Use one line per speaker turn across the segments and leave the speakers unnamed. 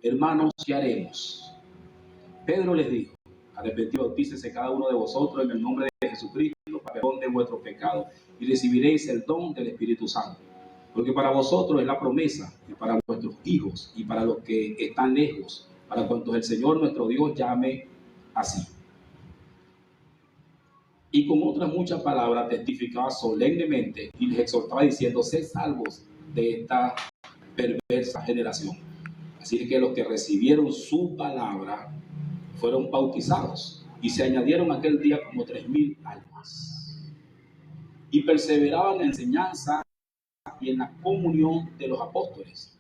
hermanos, ¿qué haremos? Pedro les dijo: arrepentidos, bautícese cada uno de vosotros en el nombre de Jesucristo para perdón de vuestros pecados y recibiréis el don del Espíritu Santo. Porque para vosotros es la promesa, y para vuestros hijos y para los que están lejos, para cuantos el Señor nuestro Dios llame así. Y con otras muchas palabras testificaba solemnemente y les exhortaba diciendo: sed salvos de esta perversa generación. Así que los que recibieron su palabra fueron bautizados y se añadieron aquel día como 3,000 almas. Y perseveraban en la enseñanza y en la comunión de los apóstoles,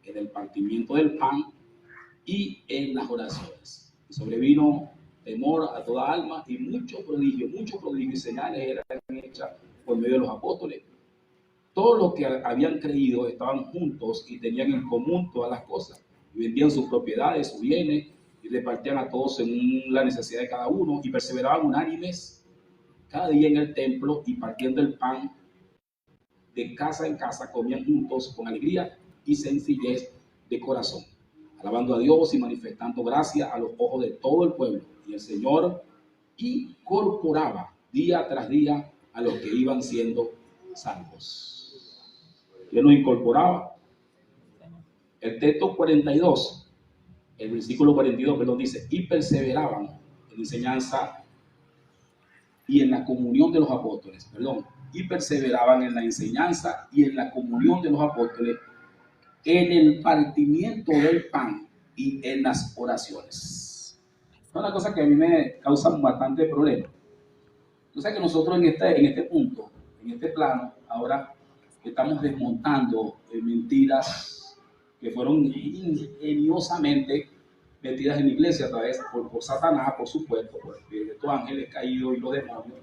en el partimiento del pan y en las oraciones. Y sobrevino temor a toda alma y muchos prodigios y señales eran hechas por medio de los apóstoles. Todos los que habían creído estaban juntos y tenían en común todas las cosas. Y vendían sus propiedades, sus bienes, y repartían a todos según la necesidad de cada uno, y perseveraban unánimes cada día en el templo, y partiendo el pan de casa en casa, comían juntos con alegría y sencillez de corazón, alabando a Dios y manifestando gracia a los ojos de todo el pueblo. Y el Señor incorporaba día tras día a los que iban siendo salvos. ¿Quién nos incorporaba? El texto 42, el versículo 42, perdón, dice: y perseveraban en enseñanza y en la comunión de los apóstoles, y perseveraban en la enseñanza y en la comunión de los apóstoles, en el partimiento del pan y en las oraciones. Es una cosa que a mí me causa bastante problema. Entonces, que nosotros en este punto, en este plano, ahora estamos desmontando mentiras que fueron ingeniosamente metidas en la iglesia a través por Satanás, por supuesto, porque estos ángeles caídos y los demonios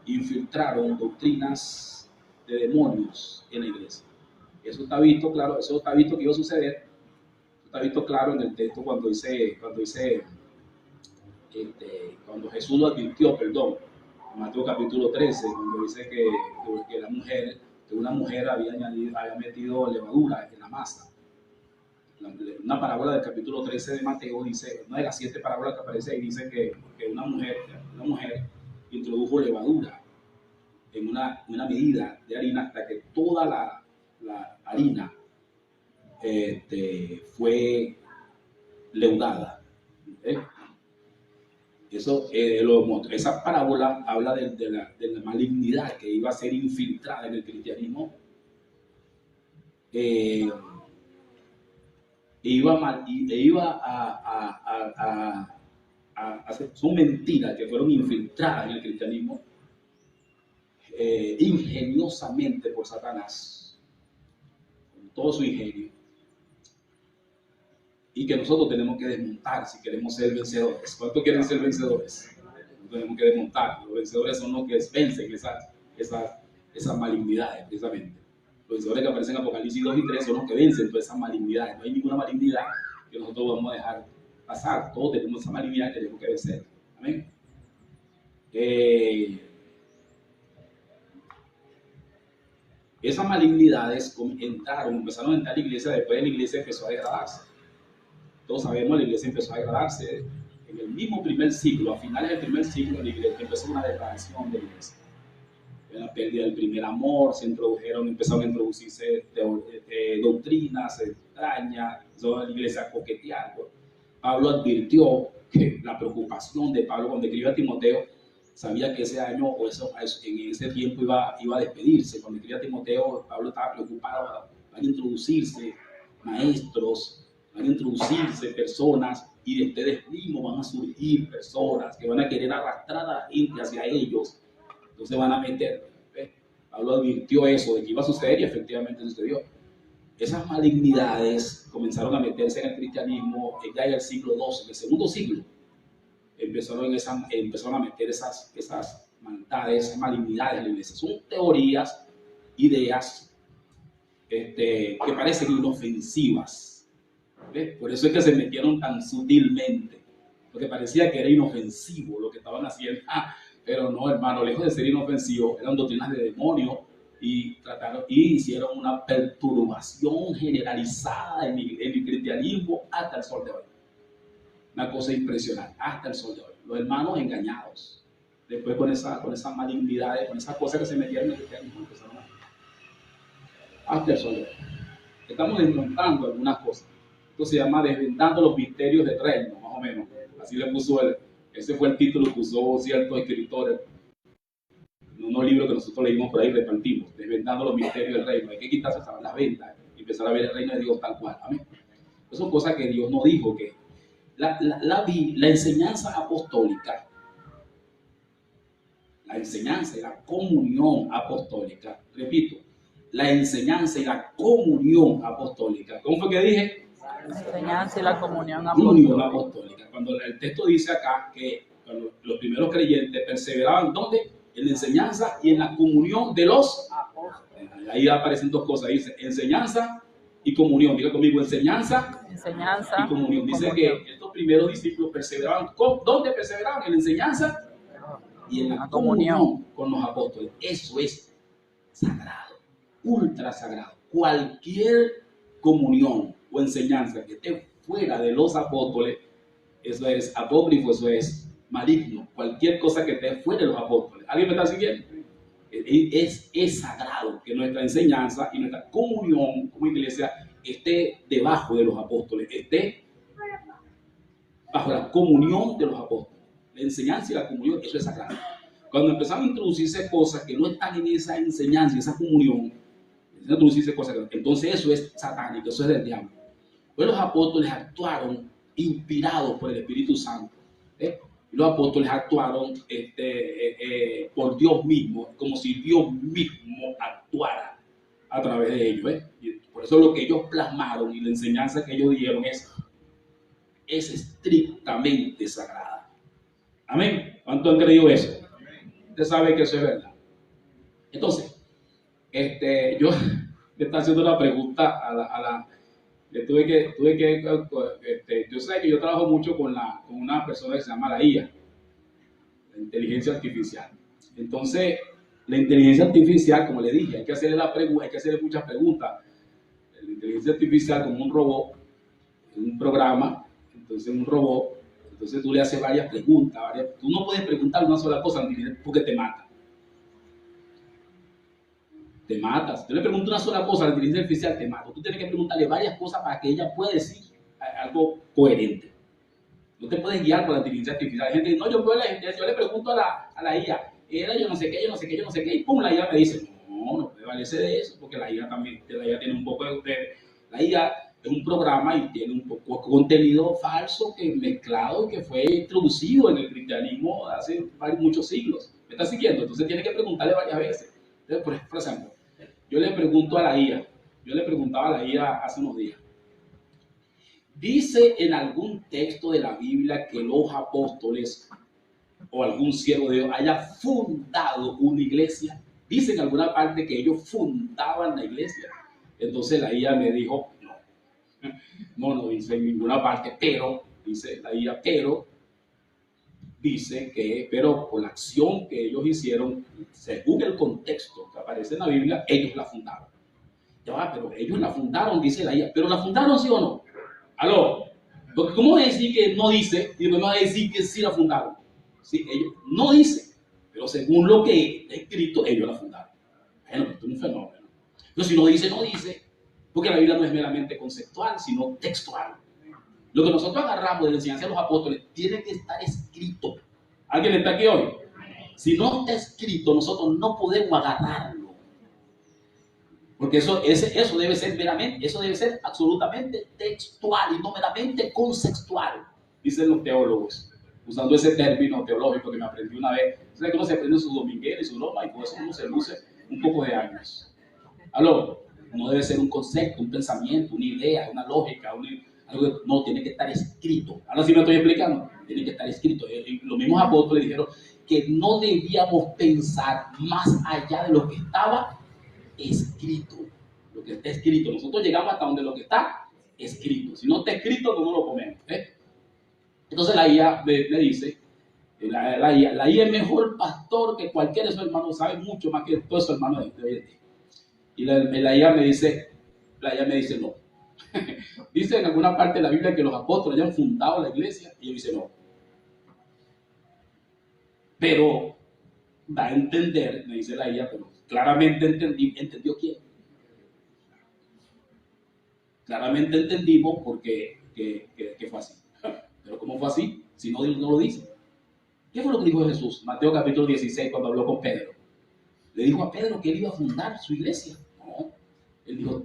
infiltraron doctrinas de demonios en la iglesia. Eso está visto claro, eso está visto que iba a suceder. Eso está visto claro en el texto cuando Jesús lo advirtió, en Mateo capítulo 13, cuando dice que una mujer había metido levadura en la masa. Una parábola del capítulo 13 de Mateo dice, una de las 7 parábolas que aparece ahí, dice que una mujer introdujo levadura en una medida de harina hasta que toda la harina fue leudada. Esa parábola habla de la malignidad que iba a ser infiltrada en el cristianismo. Son mentiras que fueron infiltradas en el cristianismo ingeniosamente por Satanás, con todo su ingenio, y que nosotros tenemos que desmontar si queremos ser vencedores. ¿Cuántos quieren ser vencedores? Tenemos que desmontar. Los vencedores son los que vencen esas malignidades, precisamente. Los vencedores que aparecen en Apocalipsis 2 y 3 son los que vencen todas esas malignidades. No hay ninguna malignidad que nosotros vamos a dejar pasar. Todos tenemos esa malignidad que tenemos que vencer. Amén. Esas malignidades empezaron a entrar a la iglesia. Después de la iglesia empezó a degradarse. Todos sabemos, la iglesia empezó a degradarse. En el mismo primer siglo, a finales del primer siglo, la iglesia empezó una degradación de la iglesia. La pérdida del primer amor, empezaron a introducirse doctrinas extrañas, la iglesia a coquetear. Pablo advirtió que la preocupación de Pablo cuando escribió a Timoteo, sabía que ese año en ese tiempo iba a despedirse. Cuando escribía a Timoteo, Pablo estaba preocupado. Van a introducirse maestros, van a introducirse personas, y de ustedes mismos van a surgir personas que van a querer arrastrar a la gente hacia ellos. Entonces van a meter. Pablo advirtió eso, de que iba a suceder, y efectivamente sucedió. Esas malignidades comenzaron a meterse en el cristianismo ya en el siglo II, en el segundo siglo. Empezaron a meter esas maldades, esas malignidades en la iglesia. Son teorías, ideas que parecen inofensivas. Por eso es que se metieron tan sutilmente, porque parecía que era inofensivo lo que estaban haciendo. Pero no, hermano, lejos de ser inofensivo, eran doctrinas de demonios y trataron y hicieron una perturbación generalizada en mi cristianismo hasta el sol de hoy. Una cosa impresionante, hasta el sol de hoy. Los hermanos engañados. Después con esas malignidades, con esas cosas que se metieron en el cristianismo, empezaron hasta el sol de hoy. Estamos desmontando algunas cosas. Esto se llama Desvendando los misterios del reino, más o menos. Así le puso ese fue el título que usó ciertos escritores en unos libros que nosotros leímos por ahí, repartimos, Desvendando los misterios del reino. Hay que quitarse las ventas y empezar a ver el reino de Dios tal cual. Amén. Esas son cosas que Dios no dijo. Que la enseñanza apostólica, la enseñanza y la comunión apostólica, repito, la enseñanza y la comunión apostólica. ¿Cómo fue que dije?
La enseñanza y la comunión
apostólica. Cuando el texto dice acá que los primeros creyentes perseveraban, ¿dónde? En la enseñanza y en la comunión de los apóstoles. Ahí aparecen dos cosas, dice enseñanza y comunión. Diga conmigo, enseñanza y comunión. Dice que estos primeros discípulos perseveraban. ¿Dónde perseveraban? En la enseñanza y en la comunión con los apóstoles. Eso es sagrado, ultra sagrado. Cualquier comunión o enseñanza que esté fuera de los apóstoles, eso es apócrifo, eso es maligno. Cualquier cosa que esté fuera de los apóstoles. ¿Alguien me está siguiendo? Es sagrado que nuestra enseñanza y nuestra comunión como iglesia esté debajo de los apóstoles, esté bajo la comunión de los apóstoles. La enseñanza y la comunión, eso es sagrado. Cuando empezamos a introducirse cosas que no están en esa enseñanza y esa comunión, entonces eso es satánico, eso es del diablo. Pues los apóstoles actuaron inspirados por el Espíritu Santo. Los apóstoles actuaron por Dios mismo, como si Dios mismo actuara a través de ellos. Y por eso lo que ellos plasmaron y la enseñanza que ellos dieron es estrictamente sagrada. Amén. ¿Cuánto han creído eso? Usted sabe que eso es verdad. Entonces, yo le estaba haciendo una pregunta yo sé que yo trabajo mucho con una persona que se llama la IA, la inteligencia artificial. Entonces, la inteligencia artificial, como le dije, hay que hacerle muchas preguntas. La inteligencia artificial como un robot, un programa, entonces un robot, entonces tú le haces varias preguntas, tú no puedes preguntar una sola cosa porque te mata. Te matas. Tú le preguntas una sola cosa a la inteligencia artificial, te mata. Tú tienes que preguntarle varias cosas para que ella pueda decir algo coherente. No te puedes guiar por la inteligencia artificial. Hay gente que no, yo le pregunto a la IA, yo no sé qué, y pum, la IA me dice, no puede valerse de eso, porque la IA tiene un poco la IA es un programa y tiene un poco de contenido falso que mezclado y que fue introducido en el cristianismo hace muchos siglos. ¿Me estás siguiendo? Entonces tienes que preguntarle varias veces. Entonces, por ejemplo, yo le preguntaba a la IA hace unos días, ¿dice en algún texto de la Biblia que los apóstoles o algún siervo de Dios haya fundado una iglesia? ¿Dice en alguna parte que ellos fundaban la iglesia? Entonces la IA me dijo, no dice en ninguna parte, pero, dice la IA, pero por la acción que ellos hicieron, según el contexto que aparece en la Biblia, ellos la fundaron. Pero ellos la fundaron, dice la IA, pero la fundaron, ¿sí o no? ¿Aló? Porque ¿cómo decir que no dice y después me va a decir que sí la fundaron? Sí, ellos no dicen, pero según lo que está escrito, ellos la fundaron. Bueno, esto es un fenómeno. Pero si no dice, porque la Biblia no es meramente conceptual, sino textual. Lo que nosotros agarramos de la enseñanza de los apóstoles tiene que estar escrito. ¿Alguien está aquí hoy? Si no está escrito, nosotros no podemos agarrarlo. Porque eso debe ser absolutamente textual y no meramente conceptual, dicen los teólogos, usando ese término teológico que me aprendí una vez. ¿Sabes que uno se aprende su dominguera y su broma y por eso uno se luce un poco de años? ¿Aló? No debe ser un concepto, un pensamiento, una idea, una lógica, algo que no tiene que estar escrito. Ahora sí me estoy explicando, tiene que estar escrito. Los mismos apóstoles dijeron que no debíamos pensar más allá de lo que estaba escrito. Lo que está escrito. Nosotros llegamos hasta donde lo que está escrito. Si no está escrito, no lo comemos. Entonces la IA me dice, la IA es mejor pastor que cualquier de sus hermanos, sabe mucho más que todos esos hermanos de hoy en día. Y la IA me dice no. Dice en alguna parte de la Biblia que los apóstoles hayan fundado la iglesia y yo dice no. Pero da a entender, me dice la IA, pero claramente entendió quién. Claramente entendimos porque que fue así. Pero ¿cómo fue así? Si no, no lo dice. ¿Qué fue lo que dijo Jesús? Mateo capítulo 16, cuando habló con Pedro. Le dijo a Pedro que él iba a fundar su iglesia. No. Él dijo,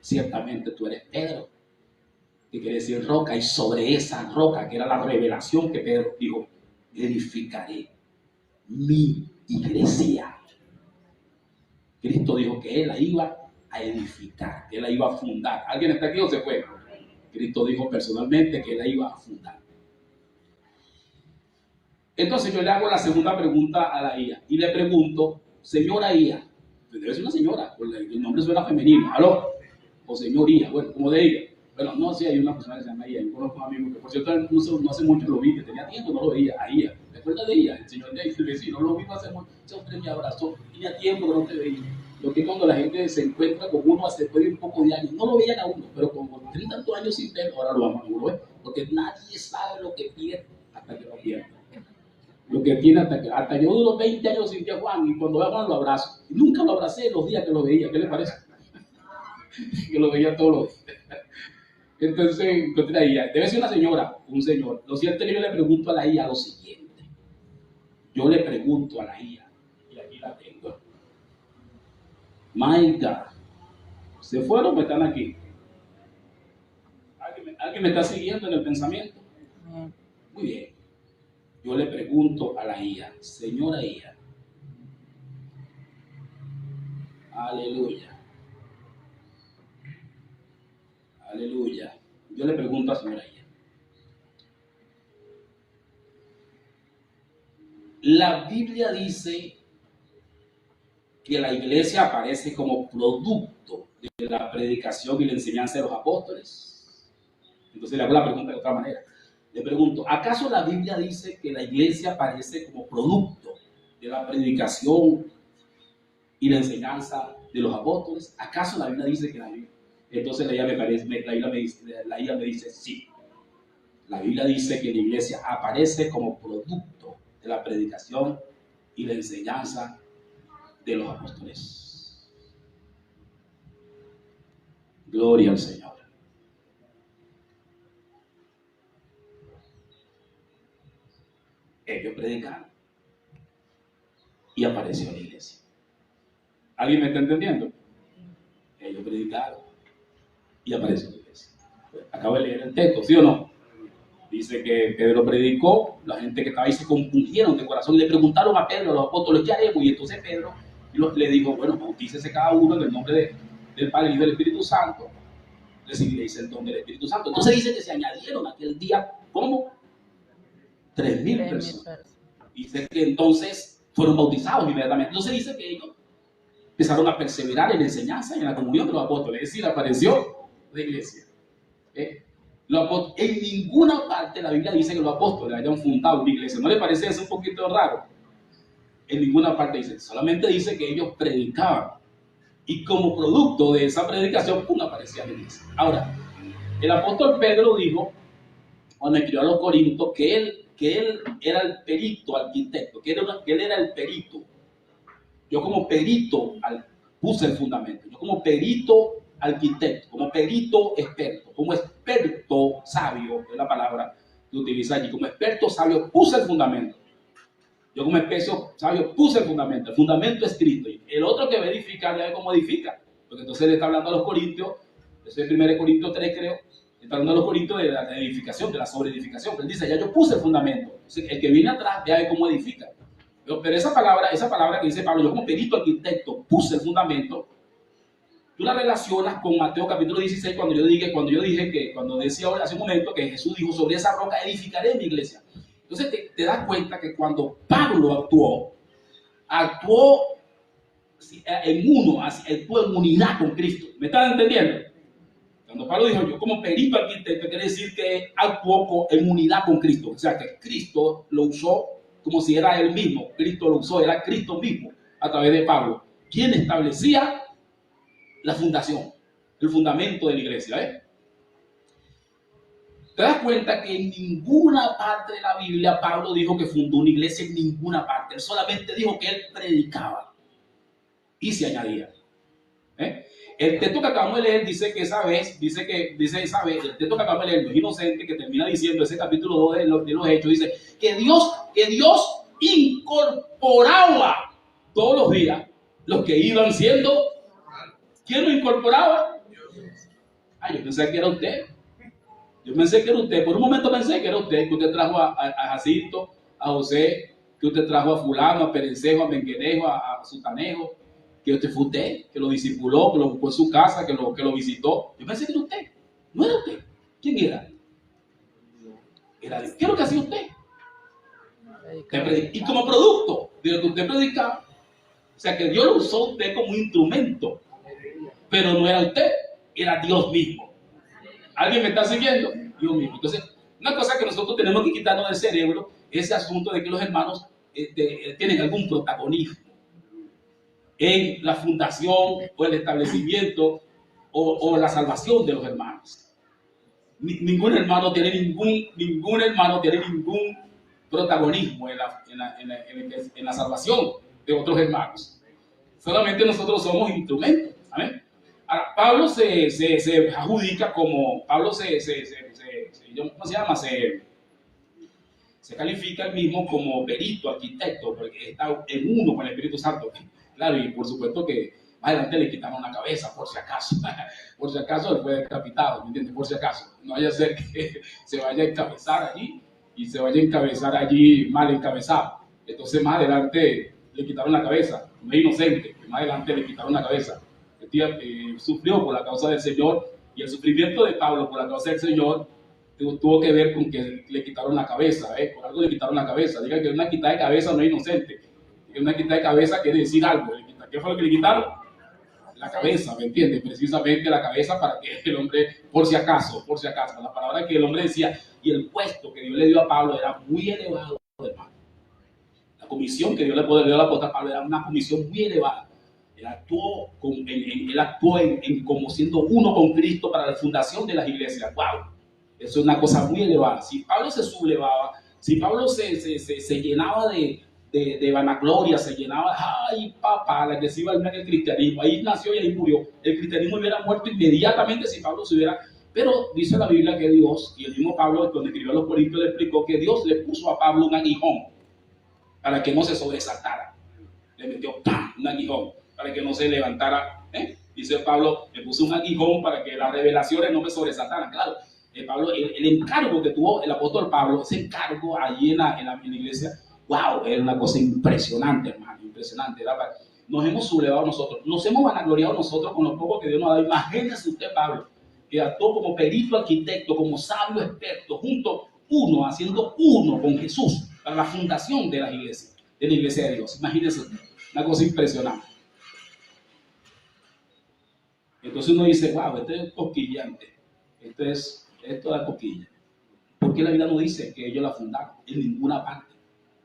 ciertamente tú eres Pedro. Que quiere decir roca. Y sobre esa roca, que era la revelación que Pedro dijo, edificaré mi iglesia. Cristo dijo que él la iba a edificar, que él la iba a fundar. ¿Alguien está aquí o se fue? Cristo dijo personalmente que él la iba a fundar. Entonces yo le hago la segunda pregunta a la IA y le pregunto, señora IA, debe ser una señora, el nombre suena femenino, ¿aló? O señor IA, bueno, como de ella. Bueno, no, sí, hay una persona que se llama IA, yo conozco a un amigo que por cierto no hace mucho lo vi, que tenía tiempo, no lo veía, a IA. ¿Te acuerdas de ella? El señor de el vecino, lo vimos hace mucho, ese hombre me abrazó, tenía tiempo que no te veía. Lo que cuando la gente se encuentra con uno después de un poco de años, no lo veían a uno, pero como 30 tantos años sin verlo, ahora lo vamos a uno, ¿eh? Porque nadie sabe lo que pierde hasta que lo pierde. Lo que tiene hasta yo duro 20 años sin ver a Juan y cuando veo a Juan lo abrazo. Y nunca lo abracé los días que lo veía, ¿qué le parece? Que lo veía todos los días. Entonces, encontré la IA. Debe ser una señora, un señor. Lo cierto es que yo le pregunto a la IA lo siguiente. Yo le pregunto a la IA, y aquí la tengo. My God. ¿Se fueron o están aquí? ¿Alguien me está siguiendo en el pensamiento? Muy bien. Yo le pregunto a la IA, señora IA. Aleluya. Aleluya. Yo le pregunto a la señora IA. La Biblia dice que la iglesia aparece como producto de la predicación y la enseñanza de los apóstoles. Entonces le hago la pregunta de otra manera. Le pregunto, ¿acaso la Biblia dice que la iglesia aparece como producto de la predicación y la enseñanza de los apóstoles? ¿Acaso la Biblia dice que la Biblia? Entonces la IA me dice sí. La Biblia dice que la iglesia aparece como producto de la predicación y la enseñanza de los apóstoles. Gloria al Señor. Ellos predicaron y apareció la iglesia. ¿Alguien me está entendiendo? Ellos predicaron y apareció la iglesia. Acabo de leer el texto, ¿sí o no? Dice que Pedro predicó, la gente que estaba ahí se compungieron de corazón, le preguntaron a Pedro, a los apóstoles, ¿qué haremos? Y entonces Pedro le dijo, bueno, bautícese cada uno en el nombre del Padre y del Espíritu Santo, recibiréis el don del Espíritu Santo. Entonces dice que se añadieron aquel día, ¿cómo? 3,000 personas. Dice que entonces fueron bautizados inmediatamente. Entonces dice que ellos empezaron a perseverar en la enseñanza y en la comunión de los apóstoles. Es decir, apareció la iglesia. En ninguna parte la Biblia dice que los apóstoles hayan fundado una iglesia. ¿No le parece eso un poquito raro? En ninguna parte dice. Solamente dice que ellos predicaban. Y como producto de esa predicación, aparecía la iglesia. Ahora, el apóstol Pedro dijo, cuando escribió a los Corintios, que él era el perito, arquitecto, que él era el perito. Yo como perito puse el fundamento. Yo como perito arquitecto, como perito experto, como experto sabio, es la palabra que utiliza allí, como experto sabio puse el fundamento. Yo como experto sabio puse el fundamento escrito. Y el otro que verifica, ya ve cómo edifica. Porque entonces le está hablando a los Corintios, ese es 1 Corintios 3 creo, está hablando a los Corintios de la edificación, de la sobreedificación. Él dice, ya yo puse el fundamento. Entonces, el que viene atrás ya ve cómo edifica. Pero esa palabra que dice Pablo, yo como perito arquitecto puse el fundamento, tú la relacionas con Mateo capítulo 16 cuando yo decía ahora hace un momento que Jesús dijo, sobre esa roca edificaré mi iglesia. Entonces te das cuenta que cuando Pablo actuó en unidad con Cristo. ¿Me están entendiendo? Cuando Pablo dijo, yo como perito arquitecto, quiere decir que actuó en unidad con Cristo. O sea, que Cristo lo usó como si era él mismo. Cristo lo usó, era Cristo mismo a través de Pablo. ¿Quién establecía? La fundación, el fundamento de la iglesia. ¿Eh? ¿Te das cuenta que en ninguna parte de la Biblia Pablo dijo que fundó una iglesia? En ninguna parte. Él solamente dijo que él predicaba. Y se añadía. ¿Eh? El texto que acabamos de leer dice que esa vez, el texto que acabamos de leer, los inocentes, que termina diciendo ese capítulo 2 de los Hechos, dice que Dios incorporaba todos los días los que iban siendo. ¿Quién lo incorporaba? Yo pensé que era usted. Yo pensé que era usted. Por un momento pensé que era usted, que usted trajo a Jacinto, a José, que usted trajo a fulano, a Perencejo, a Menguenejo, a Sutanejo, que usted fue usted, que lo discipuló, que lo buscó en su casa, que lo visitó. Yo pensé que era usted. No era usted. ¿Quién era? Era Dios. ¿Qué es lo que hacía usted? Y como producto de lo que usted predicaba, o sea que Dios lo usó a usted como instrumento, pero no era usted, era Dios mismo. ¿Alguien me está siguiendo? Dios mismo. Entonces, una cosa que nosotros tenemos que quitarnos del cerebro es ese asunto de que los hermanos tienen algún protagonismo en la fundación o el establecimiento o la salvación de los hermanos. Ningún hermano tiene ningún protagonismo en la salvación de otros hermanos. Solamente nosotros somos instrumentos. ¿Amén? Ahora, Pablo se adjudica como, ¿cómo se llama? Se califica él mismo como perito, arquitecto, porque está en uno con el Espíritu Santo. Claro, y por supuesto que más adelante le quitaron la cabeza, por si acaso. Por si acaso él fue decapitado, ¿me entiendes? Por si acaso. No vaya a ser que se vaya a encabezar allí y se vaya a encabezar allí mal encabezado. Entonces más adelante le quitaron la cabeza. No es inocente, más adelante le quitaron la cabeza. Sufrió por la causa del Señor, y el sufrimiento de Pablo por la causa del Señor tuvo que ver con que le quitaron la cabeza. Por algo le quitaron la cabeza. Diga que una quitada de cabeza no es inocente. Que una quitada de cabeza quiere decir algo. ¿Qué fue lo que le quitaron? La cabeza, ¿me entiendes? Precisamente la cabeza, para que el hombre, por si acaso, la palabra que el hombre decía, y el puesto que Dios le dio a Pablo era muy elevado, hermano. La comisión que Dios le dio al apóstol Pablo era una comisión muy elevada. Él actuó como siendo uno con Cristo para la fundación de las iglesias. ¡Wow! Eso es una cosa muy elevada. Si Pablo se sublevaba, si Pablo se llenaba de vanagloria, se llenaba, ¡ay, papá! La que se iba a el cristianismo. Ahí nació y ahí murió. El cristianismo hubiera muerto inmediatamente si Pablo se hubiera. Pero dice la Biblia que Dios, y el mismo Pablo, cuando escribió a los Corintios, le explicó que Dios le puso a Pablo un aguijón para que no se sobresaltara. Le metió ¡pam! Un aguijón para que no se levantara. Dice Pablo, me puso un aguijón para que las revelaciones no me sobresaltaran. Claro, Pablo, el encargo que tuvo el apóstol Pablo, ese encargo allí en la iglesia, wow, era una cosa impresionante, hermano, impresionante. Nos hemos sublevado nosotros, nos hemos vanagloriado nosotros con lo poco que Dios nos ha dado. Imagínese usted, Pablo, que actuó como perito arquitecto, como sabio experto, haciendo uno con Jesús para la fundación de la iglesia de Dios. Imagínese usted, una cosa impresionante. Entonces uno dice, wow, esto es cosquillante, esto da cosquilla. ¿Por qué la Biblia no dice que ellos la fundaron? En ninguna parte.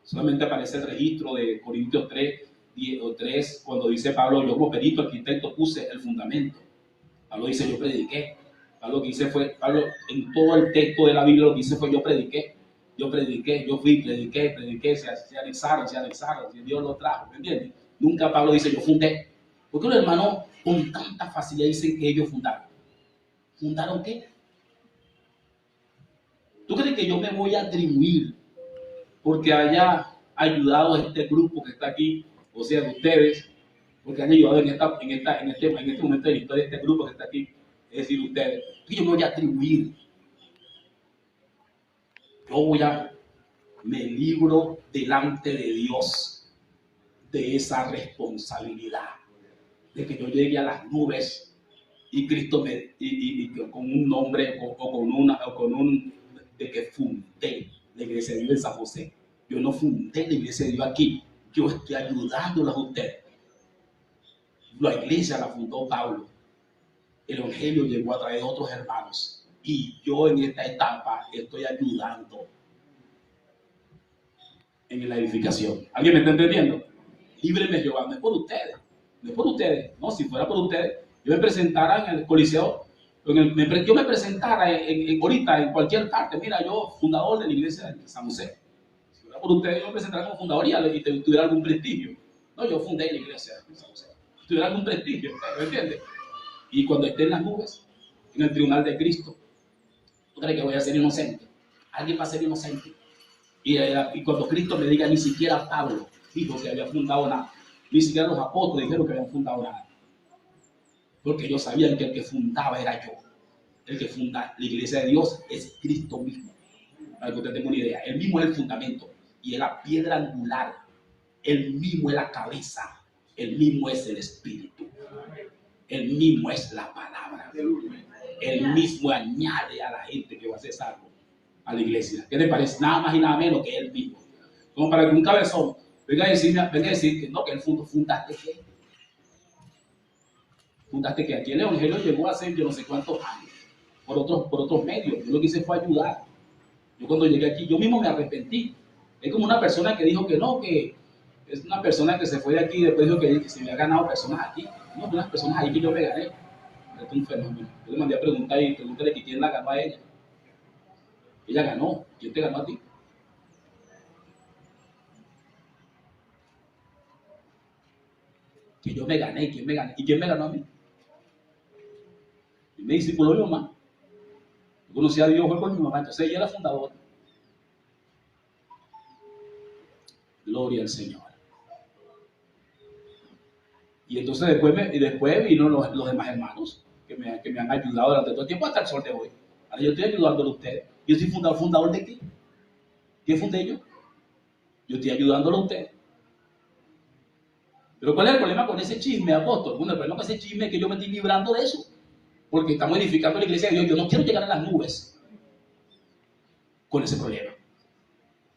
Solamente aparece el registro de Corintios 3, cuando dice Pablo, yo como perito arquitecto puse el fundamento. Pablo dice, yo prediqué. Pablo en todo el texto de la Biblia lo que dice fue, yo prediqué, yo fui, prediqué, se anexaron, Dios lo trajo, ¿me entiendes? Nunca Pablo dice, yo fundé. Porque los hermanos con tanta facilidad dicen que ellos fundaron. ¿Fundaron qué? ¿Tú crees que yo me voy a atribuir porque haya ayudado a este grupo que está aquí, o sea, de ustedes, porque han ayudado en este momento de la historia de este grupo que está aquí, es decir, ustedes? Que yo me voy a atribuir. Me libro delante de Dios de esa responsabilidad, de que yo llegue a las nubes y Cristo con un nombre de que fundé la iglesia de Dios en San José. Yo no fundé la iglesia de Dios aquí, yo estoy ayudándolos a ustedes. La iglesia la fundó Pablo, el evangelio llegó a través de otros hermanos, y yo en esta etapa estoy ayudando en la edificación. ¿Alguien me está entendiendo? Líbreme Jehová, no es por ustedes, no, si fuera por ustedes, yo me presentara en el Coliseo, yo me presentara ahorita en cualquier parte, mira, yo fundador de la iglesia de San José. Si fuera por ustedes, yo me presentara como fundador y tuviera algún prestigio. No, yo fundé la iglesia de San José. Tuviera algún prestigio, ¿me entiendes? Y cuando esté en las nubes, en el tribunal de Cristo, ¿tú crees que voy a ser inocente? Alguien va a ser inocente. Y cuando Cristo me diga, ni siquiera Pablo dijo que había fundado nada, ni siquiera los apóstoles dijeron que habían fundado nada, porque ellos sabían que el que fundaba era yo. El que funda la iglesia de Dios es Cristo mismo. Para que usted tenga una idea, él mismo es el fundamento y es la piedra angular, él mismo es la cabeza, él mismo es el espíritu, él mismo es la palabra, él mismo añade a la gente que va a ser salvo a la iglesia. ¿Qué te parece? Nada más y nada menos que él mismo. Como para que un cabezón venga a decir que no, que él fundaste qué. Fundaste que aquí el evangelio llegó a ser yo no sé cuántos años por otros medios. Yo lo que hice fue ayudar. Yo cuando llegué aquí, yo mismo me arrepentí. Es como una persona que dijo que no, que es una persona que se fue de aquí y después dijo que se me había ganado personas aquí. No, unas personas ahí que yo me gané. Esto es un fenómeno. Yo le mandé a preguntar y pregúntale que quién la ganó a ella. Ella ganó. ¿Quién te ganó a ti? Que yo me gané. ¿Quién me gané? ¿Y quién me ganó a mí? Y me discipuló mi mamá. Yo conocí a Dios fue por mi mamá. Entonces ella era fundadora. Gloria al Señor. Y entonces después vino los demás hermanos que me han ayudado durante todo el tiempo hasta el sol de hoy. Ahora yo estoy ayudándole a ustedes. Yo soy fundador de qué? ¿Qué fundé yo? Yo estoy ayudándolo a ustedes. Pero ¿cuál es el problema con ese chisme, apóstol? Bueno, el problema con ese chisme es que yo me estoy librando de eso. Porque estamos edificando la iglesia de Dios. Yo no quiero llegar a las nubes con ese problema.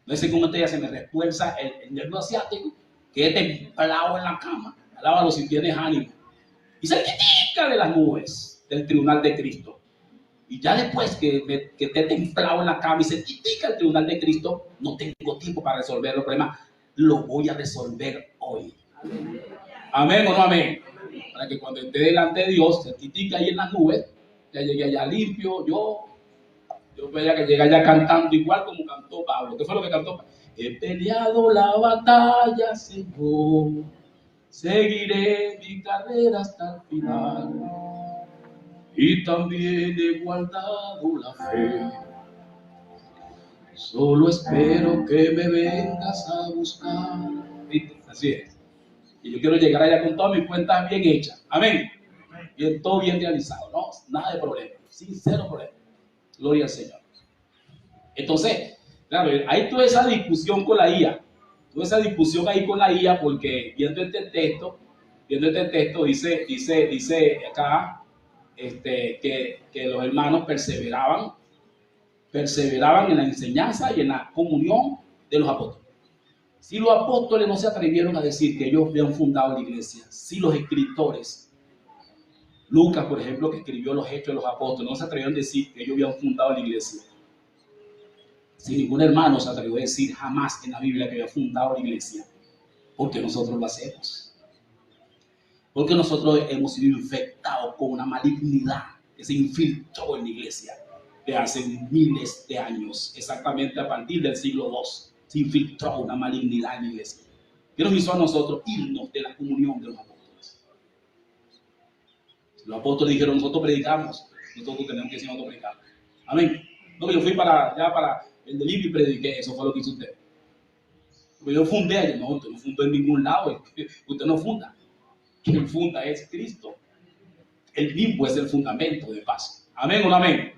No sé cómo ya se me refuerza el nervio asiático, que es templado en la cama. Alábalo si tienes ánimo. Y se critica de las nubes del tribunal de Cristo. Y ya después que esté templado en la cama y se critica el tribunal de Cristo, no tengo tiempo para resolver los problemas. Lo voy a resolver hoy. Amén o no amén. Para que cuando esté delante de Dios, se critica ahí en las nubes, ya llegué allá limpio, yo veía que llegué allá cantando igual como cantó Pablo. ¿Qué fue lo que cantó Pablo? He peleado la batalla, Señor. Seguiré mi carrera hasta el final y también he guardado la fe. Solo espero que me vengas a buscar. ¿Viste? Así es. Y yo quiero llegar allá con todas mis cuentas bien hechas. Amén. Y todo bien realizado. No, nada de problema. Sincero problema. Gloria al Señor. Entonces, claro, hay toda esa discusión con la IA. Toda esa discusión ahí con la IA, porque viendo este texto dice acá que los hermanos perseveraban en la enseñanza y en la comunión de los apóstoles. Si los apóstoles no se atrevieron a decir que ellos habían fundado la iglesia, si los escritores, Lucas, por ejemplo, que escribió los Hechos de los Apóstoles, no se atrevieron a decir que ellos habían fundado la iglesia, si ningún hermano se atrevió a decir jamás en la Biblia que había fundado la iglesia, porque nosotros lo hacemos. Porque nosotros hemos sido infectados con una malignidad que se infiltró en la iglesia de hace miles de años, exactamente a partir del siglo II. Se infiltró una malignidad en la iglesia. ¿Qué nos hizo a nosotros irnos de la comunión de los apóstoles? Los apóstoles dijeron, nosotros predicamos, nosotros tenemos que decir nosotros predicamos. Amén. No, yo fui para el delirio y prediqué, eso fue lo que hizo usted. Yo fundé allá, no, usted no fundó en ningún lado, usted no funda. Quien funda es Cristo. Él mismo es el fundamento de paz. Amén o no amén.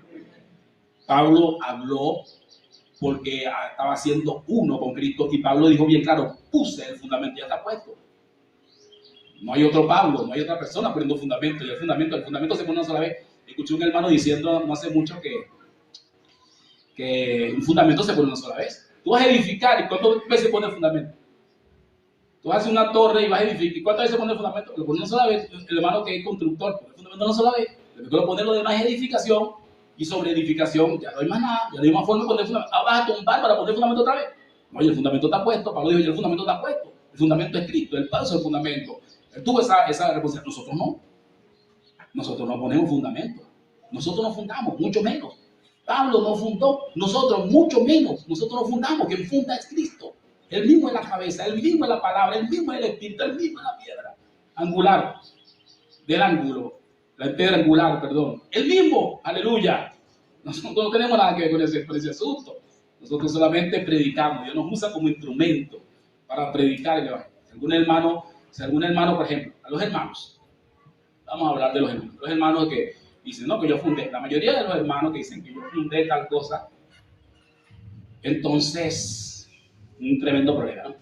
Pablo habló porque estaba siendo uno con Cristo y Pablo dijo bien claro, puse el fundamento, ya está puesto. No hay otro Pablo, no hay otra persona poniendo fundamento, y el fundamento se pone una sola vez. Escuché un hermano diciendo no hace mucho que un fundamento se pone una sola vez. Tú vas a edificar, ¿y cuántas veces se pone el fundamento? Tú haces una torre y vas a edificar, ¿y cuántas veces se pone el fundamento? Lo pone una sola vez. El hermano que es constructor pone el fundamento una sola vez. Después lo pone lo demás edificación, y sobre edificación ya no hay más nada, ya no hay más forma de poner el fundamento. Ah, vas a tumbar para poner el fundamento otra vez. No, y el fundamento está puesto. Pablo dijo, el fundamento está puesto. El fundamento es Cristo, el paso del fundamento. Él tuvo esa responsabilidad, nosotros no. Nosotros no ponemos fundamento. Nosotros no fundamos, mucho menos. Pablo no fundó, nosotros mucho menos. Nosotros no fundamos, quien funda es Cristo. Él mismo es la cabeza, Él mismo es la palabra, Él mismo es el espíritu, Él mismo es la piedra angular del ángulo, la piedra angular, perdón. Él mismo, aleluya. Nosotros no tenemos nada que ver con ese asunto. Nosotros solamente predicamos. Dios nos usa como instrumento para predicar el evangelio. Si algún hermano, por ejemplo, a los hermanos, vamos a hablar de los hermanos que dicen, no, que yo fundé. La mayoría de los hermanos que dicen que yo fundé tal cosa, entonces, un tremendo problema, ¿no?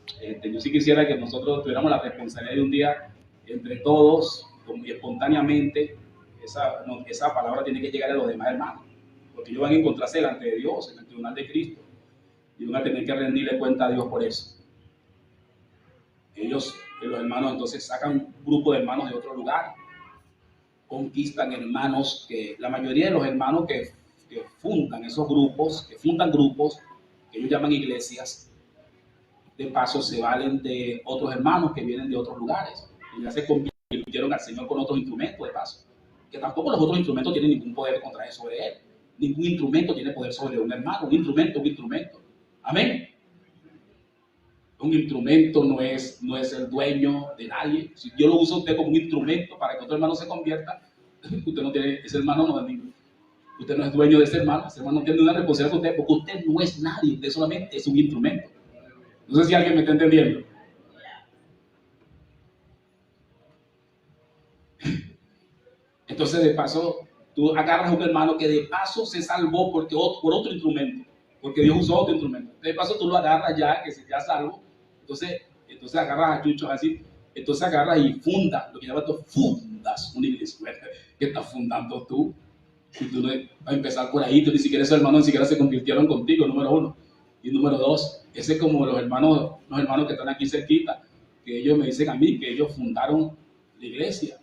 Yo sí quisiera que nosotros tuviéramos la responsabilidad de un día, entre todos, y espontáneamente, esa palabra tiene que llegar a los demás hermanos, porque ellos van a encontrarse delante de Dios, en el tribunal de Cristo, y van a tener que rendirle cuenta a Dios por eso. Los hermanos entonces sacan un grupo de hermanos de otro lugar, conquistan hermanos que, la mayoría de los hermanos que fundan esos grupos, que ellos llaman iglesias, de paso se valen de otros hermanos que vienen de otros lugares, y ya se convirtieron al Señor con otros instrumentos de paso, que tampoco los otros instrumentos tienen ningún poder contra sobre él, ningún instrumento tiene poder sobre un hermano, un instrumento, amén. Un instrumento no es el dueño de nadie. Si yo lo uso a usted como un instrumento para que otro hermano se convierta, usted no tiene, ese hermano no es ningún. Usted no es dueño de ese hermano no tiene una responsabilidad con usted, porque usted no es nadie, usted solamente es un instrumento. No sé si alguien me está entendiendo. Entonces, de paso, tú agarras a un hermano que de paso se salvó por otro instrumento, porque Dios usó otro instrumento. De paso, tú lo agarras ya, que se ya salvo. Entonces agarras a chuchos así, entonces agarras y fundas, lo que llaman tú fundas una iglesia. ¿Qué estás fundando tú? Si tú no vas a empezar por ahí, tú ni siquiera esos hermanos ni siquiera se convirtieron contigo, número uno. Y número dos, ese es como los hermanos que están aquí cerquita, que ellos me dicen a mí que ellos fundaron la iglesia.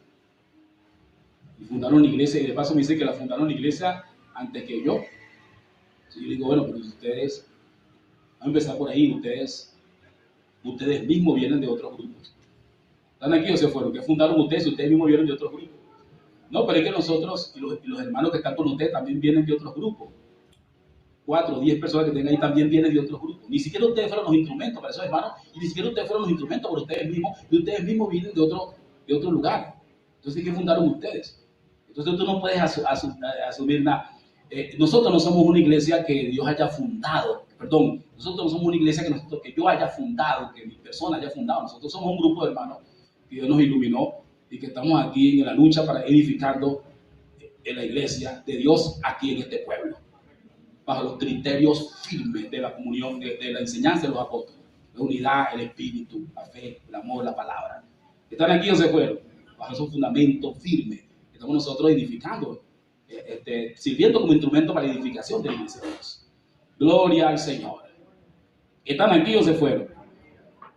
Y fundaron la iglesia, y de paso me dicen que la fundaron la iglesia antes que yo. Entonces yo digo, bueno, pero ustedes, van a empezar por ahí, ustedes mismos vienen de otros grupos. ¿Están aquí o se fueron? ¿Qué fundaron ustedes? Ustedes mismos vienen de otros grupos. No, pero es que nosotros y los hermanos que están con ustedes también vienen de otros grupos. 4 o 10 personas que tengan ahí también vienen de otros grupos. Ni siquiera ustedes fueron los instrumentos para esos hermanos, y ni siquiera ustedes fueron los instrumentos por ustedes mismos, y ustedes mismos vienen de otro lugar. Entonces, ¿qué fundaron ustedes? Entonces tú no puedes asumir nada. Nosotros no somos una iglesia que Dios haya fundado, nosotros no somos una iglesia que yo haya fundado, que mi persona haya fundado. Nosotros somos un grupo de hermanos que Dios nos iluminó y que estamos aquí en la lucha para edificando en la iglesia de Dios aquí en este pueblo, bajo los criterios firmes de la comunión, de la enseñanza de los apóstoles, la unidad, el espíritu, la fe, el amor, la palabra. ¿Están aquí o se fueron? Bajo esos fundamentos firmes estamos nosotros edificando, sirviendo como instrumento para la edificación de la iglesia de Dios. Gloria al Señor. ¿Están aquí o se fueron?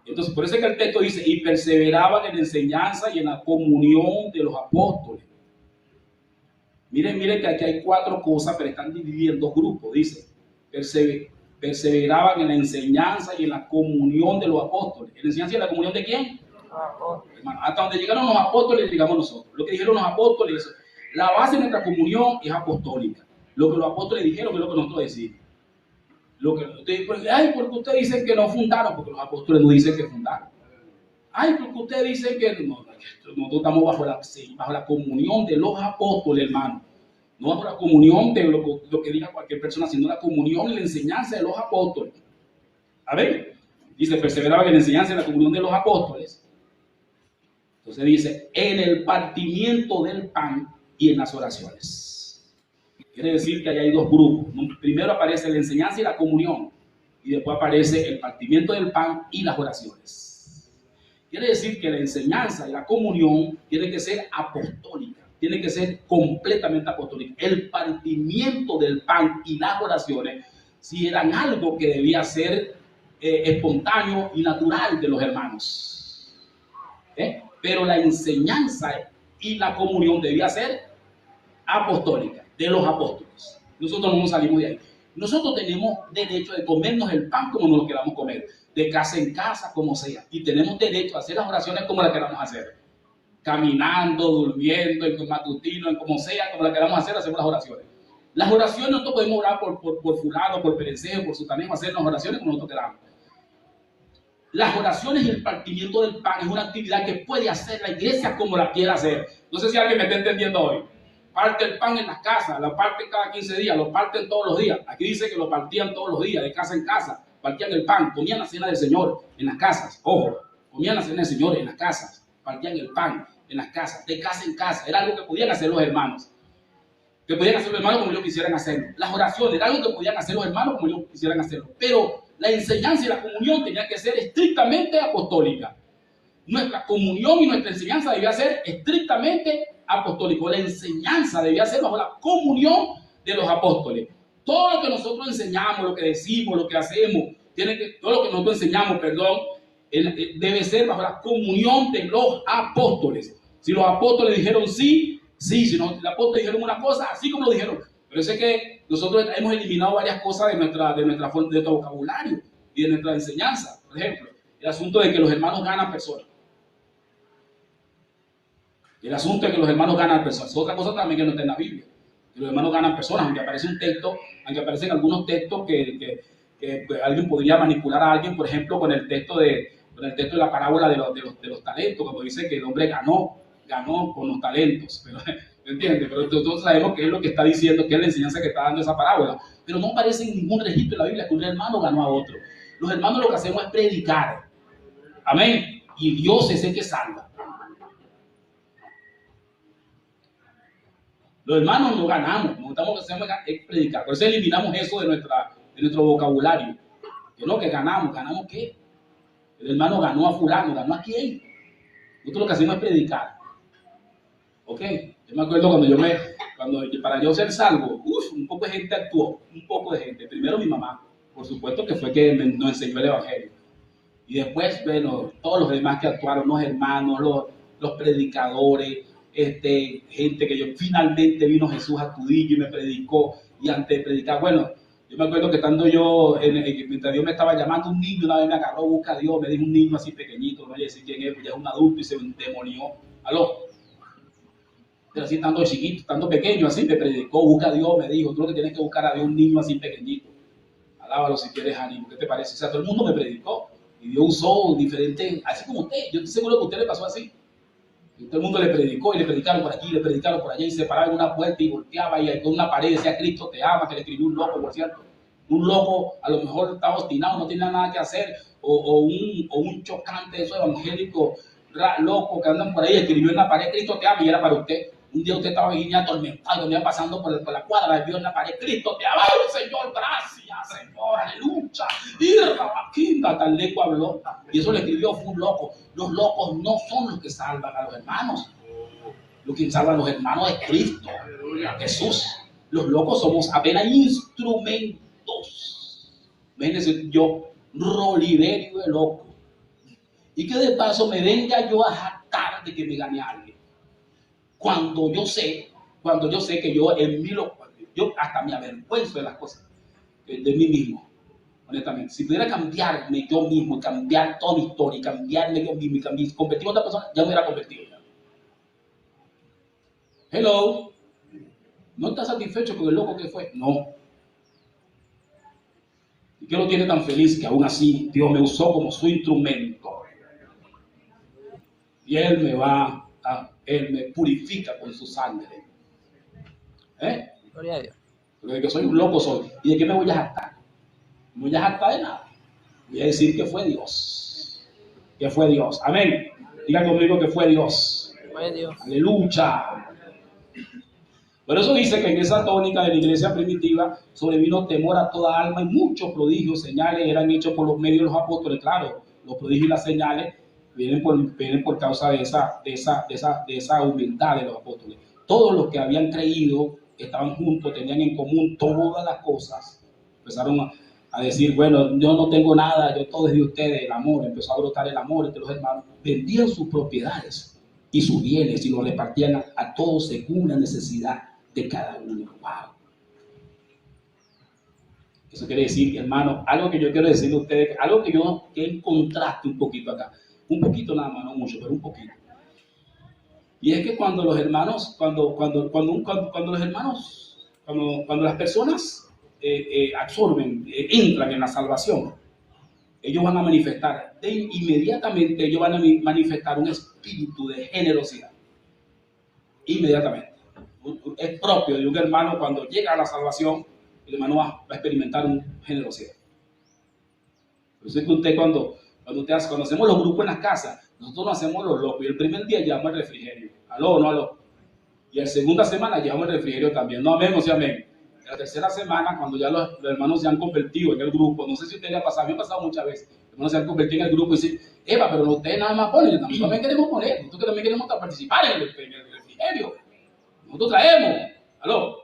Entonces, por eso es que el texto dice, y perseveraban en la enseñanza y en la comunión de los apóstoles. Miren que aquí hay 4 cosas, pero están divididas en 2 grupos. Dice, perseveraban en la enseñanza y en la comunión de los apóstoles. ¿En la enseñanza y en la comunión de quién? Hermano, hasta donde llegaron los apóstoles, llegamos nosotros. Lo que dijeron los apóstoles, la base de nuestra comunión es apostólica. Lo que los apóstoles dijeron es lo que nosotros decimos. Porque ustedes dicen que no fundaron, porque los apóstoles no dicen que fundaron. Porque ustedes dicen que nosotros estamos bajo la comunión de los apóstoles, hermano. No bajo la comunión de lo que diga cualquier persona, sino la comunión y la enseñanza de los apóstoles. A ver, dice, perseveraban en la enseñanza y en la comunión de los apóstoles. Entonces dice, en el partimiento del pan y en las oraciones. Quiere decir que ahí hay 2 grupos. Primero aparece la enseñanza y la comunión, y después aparece el partimiento del pan y las oraciones. Quiere decir que la enseñanza y la comunión tiene que ser apostólica, tiene que ser completamente apostólica. El partimiento del pan y las oraciones, si eran algo que debía ser espontáneo y natural de los hermanos. Pero la enseñanza y la comunión debía ser apostólica, de los apóstoles. Nosotros no nos salimos de ahí. Nosotros tenemos derecho de comernos el pan como nos lo queramos comer, de casa en casa, como sea, y tenemos derecho a hacer las oraciones como las queramos hacer. caminando, durmiendo, en matutino, en como sea, como la queramos hacer, hacemos las oraciones. Las oraciones nosotros podemos orar por fulano, por perencejo, por sutanejo, hacernos oraciones como nosotros queramos. Las oraciones y el partimiento del pan es una actividad que puede hacer la iglesia como la quiera hacer. No sé si alguien me está entendiendo hoy. Parte el pan en las casas, lo parten cada 15 días, lo parten todos los días. Aquí dice que lo partían todos los días, de casa en casa. Partían el pan, comían la cena del Señor en las casas. Ojo, comían la cena del Señor en las casas. Partían el pan en las casas, de casa en casa. Era algo que podían hacer los hermanos. Que podían hacer los hermanos como ellos quisieran hacerlo. Las oraciones era algo que podían hacer los hermanos como ellos quisieran hacerlo. Pero la enseñanza y la comunión tenía que ser estrictamente apostólica. Nuestra comunión y nuestra enseñanza debía ser estrictamente apostólico. La enseñanza debía ser bajo la comunión de los apóstoles. Todo lo que nosotros enseñamos, lo que decimos, lo que hacemos, todo lo que nosotros enseñamos, debe ser bajo la comunión de los apóstoles. Si los apóstoles dijeron sí, sí. Si los apóstoles dijeron una cosa, así como lo dijeron. Pero es que nosotros hemos eliminado varias cosas de nuestro vocabulario y de nuestra enseñanza. Por ejemplo, el asunto de que los hermanos ganan personas. El asunto de que los hermanos ganan personas. Es otra cosa también que no está en la Biblia. Que los hermanos ganan personas, aunque aparece un texto, aunque aparecen algunos textos que alguien podría manipular a alguien, por ejemplo, con el texto de la parábola de los talentos, como dice que el hombre ganó con los talentos. Pero, ¿me entiendes? Pero todos sabemos qué es lo que está diciendo, qué es la enseñanza que está dando esa parábola. Pero no aparece en ningún registro en la Biblia que un hermano ganó a otro. Los hermanos lo que hacemos es predicar. Amén. Y Dios es el que salva. Los hermanos no ganamos, lo que hacemos es predicar. Por eso eliminamos eso de nuestro vocabulario. Que no, que ganamos ¿qué? El hermano ganó a fulano, ¿ganó a quién? Nosotros lo que hacemos es predicar. ¿Ok? Yo me acuerdo cuando para yo ser salvo, un poco de gente actuó, un poco de gente. Primero mi mamá, por supuesto que fue que nos enseñó el evangelio. Y después, bueno, todos los demás que actuaron, los hermanos, los predicadores, gente que finalmente vino Jesús a Tudillo y me predicó. Y antes de predicar, bueno, yo me acuerdo que estando yo, mientras Dios me estaba llamando, un niño una vez me agarró, busca a Dios, me dijo un niño así pequeñito, no voy a decir quién es, pues ya es un adulto y se demonió. ¿Aló? Pero así estando chiquito, estando pequeño, así me predicó, busca a Dios, me dijo, tú lo que tienes que buscar a Dios, un niño así pequeñito. Alábalo si quieres ánimo, ¿qué te parece? O sea, todo el mundo me predicó y Dios usó diferentes, así como usted, yo estoy seguro que a usted le pasó así. Y todo el mundo le predicó y le predicaron por aquí, le predicaron por allá y se paraba en una puerta y volteaba y con una pared decía Cristo te ama, que le escribió un loco, por cierto. Un loco a lo mejor estaba obstinado, no tenía nada que hacer, o un chocante de esos evangélicos locos que andan por ahí, escribió en la pared Cristo te ama y era para usted. Un día usted estaba ahí atormentado, venía pasando por la cuadra, vio en la pared Cristo te ama, Señor, gracias, Señor, aleluya. Y Rabaquinda, tan leco habló. Y eso le escribió, fue un loco. Los locos no son los que salvan a los hermanos. Lo que salva a los hermanos es Cristo, Jesús. Los locos somos apenas instrumentos. Imagínense yo, Roliverio el loco. Y que de paso me venga yo a jactar de que me gane a alguien. Cuando yo sé que yo en mí yo hasta me avergüenzo de las cosas, de mí mismo, honestamente. Si pudiera cambiarme yo mismo, cambiar toda mi historia, cambiarme yo mismo y convertirme en otra persona, ya me hubiera convertido. Hello. ¿No estás satisfecho con el loco que fue? No. ¿Y qué lo tiene tan feliz que aún así Dios me usó como su instrumento? Y Él me purifica con su sangre.
Gloria a Dios.
Porque de que soy un loco soy. ¿Y de qué me voy a jactar? No voy a jactar de nada. Voy a decir que fue Dios. Que fue Dios. Amén. Diga conmigo que fue Dios.
Fue Dios.
Aleluya. Por eso dice que en esa tónica de la iglesia primitiva sobrevino temor a toda alma y muchos prodigios, señales eran hechos por los medios de los apóstoles. Claro, los prodigios y las señales vienen por causa de esa humildad de los apóstoles. Todos los que habían creído estaban juntos, tenían en común todas las cosas. Empezaron a decir, bueno, yo no tengo nada, yo todo es de ustedes, el amor. Empezó a brotar el amor entre los hermanos. Vendían sus propiedades y sus bienes y los repartían a todos según la necesidad de cada uno. Wow. Eso quiere decir, hermano, algo que yo quiero decirle a ustedes, algo que encontraste un poquito acá. Un poquito nada más, no mucho, pero un poquito. Y es que cuando los hermanos, cuando las personas absorben, entran en la salvación, ellos van a manifestar, inmediatamente ellos van a manifestar un espíritu de generosidad. Inmediatamente. Es propio de un hermano cuando llega a la salvación, el hermano va a experimentar una generosidad. Por eso es que usted cuando hacemos los grupos en las casas, nosotros no hacemos los locos. Y el primer día llevamos el refrigerio. Aló, no aló. Y la segunda semana llevamos el refrigerio también. No amén, no sea amén. La tercera semana, cuando ya los hermanos se han convertido en el grupo, no sé si usted le ha pasado, a mí me ha pasado muchas veces, los hermanos se han convertido en el grupo y dicen, Eva, pero ustedes nada más ponen, nosotros también queremos poner, nosotros también queremos participar en el refrigerio. Nosotros traemos. Aló.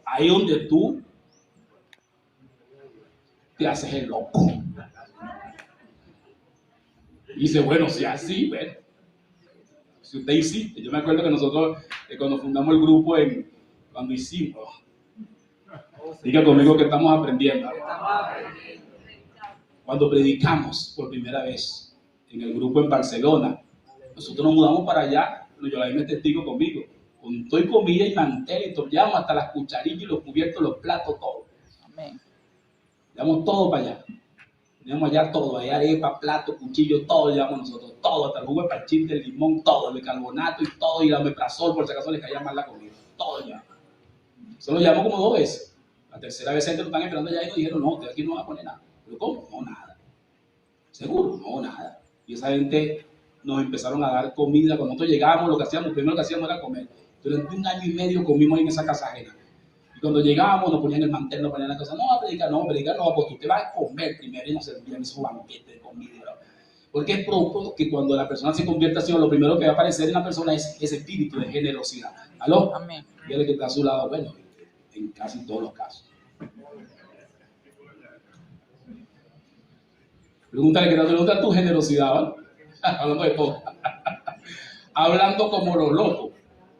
Ahí donde tú te haces el loco. Y dice, bueno, si así, bueno, si usted insiste. Yo me acuerdo que nosotros, cuando fundamos el grupo, cuando hicimos, diga conmigo que estamos aprendiendo. Cuando predicamos por primera vez en el grupo en Barcelona, nosotros nos mudamos para allá, Yolaim es testigo conmigo, con todo y comida y mantel, y llevamos hasta las cucharillas y los cubiertos, los platos, todo. Amén. Llevamos todo para allá. Teníamos allá todo, allá arepa, plato, cuchillo, todo llevamos nosotros, todo, hasta el jugo de parchís, el limón, todo, el bicarbonato y todo, y la omeprazol, por si acaso les caía mal la comida, todo ya. Eso lo llevamos como 2 veces. La tercera vez nos están esperando allá y nos dijeron, no, ustedes aquí no van a poner nada. ¿Pero cómo? No, nada. ¿Seguro? No, nada. Y esa gente nos empezaron a dar comida. Cuando nosotros llegamos, lo primero que hacíamos era comer. Durante 1 año y medio comimos en esa casa ajena. Y cuando llegábamos, nos ponían el mantel, nos ponían la cosa. No, predicar no, porque usted va a comer primero y nos servían esos banquetes de comida. Porque es propio que cuando la persona se convierta así, lo primero que va a aparecer en la persona es ese espíritu de generosidad. ¿Aló? Amén. Y el que está a su lado, bueno, en casi todos los casos. Pregúntale que te pregunta tu generosidad, ¿vale? Hablando de todo. Hablando como los locos.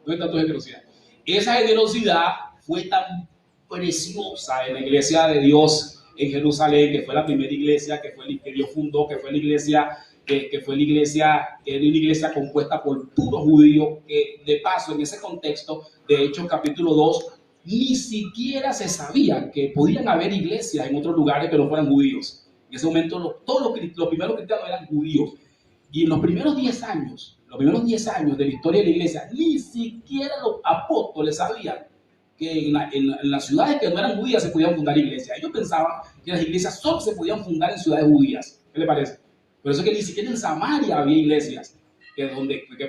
¿Dónde está tu generosidad? Esa generosidad fue tan preciosa en la iglesia de Dios en Jerusalén, que fue la primera iglesia que Dios fundó, que fue la iglesia que era una iglesia compuesta por puros judíos, que de paso en ese contexto, de Hechos capítulo 2, ni siquiera se sabía que podían haber iglesias en otros lugares que no fueran judíos. En ese momento todos los primeros cristianos eran judíos. Y en los primeros 10 años de la historia de la iglesia, ni siquiera los apóstoles sabían que en las ciudades que no eran judías se podían fundar iglesias. Ellos pensaban que las iglesias solo se podían fundar en ciudades judías. ¿Qué le parece? Por eso es que ni siquiera en Samaria había iglesias. Que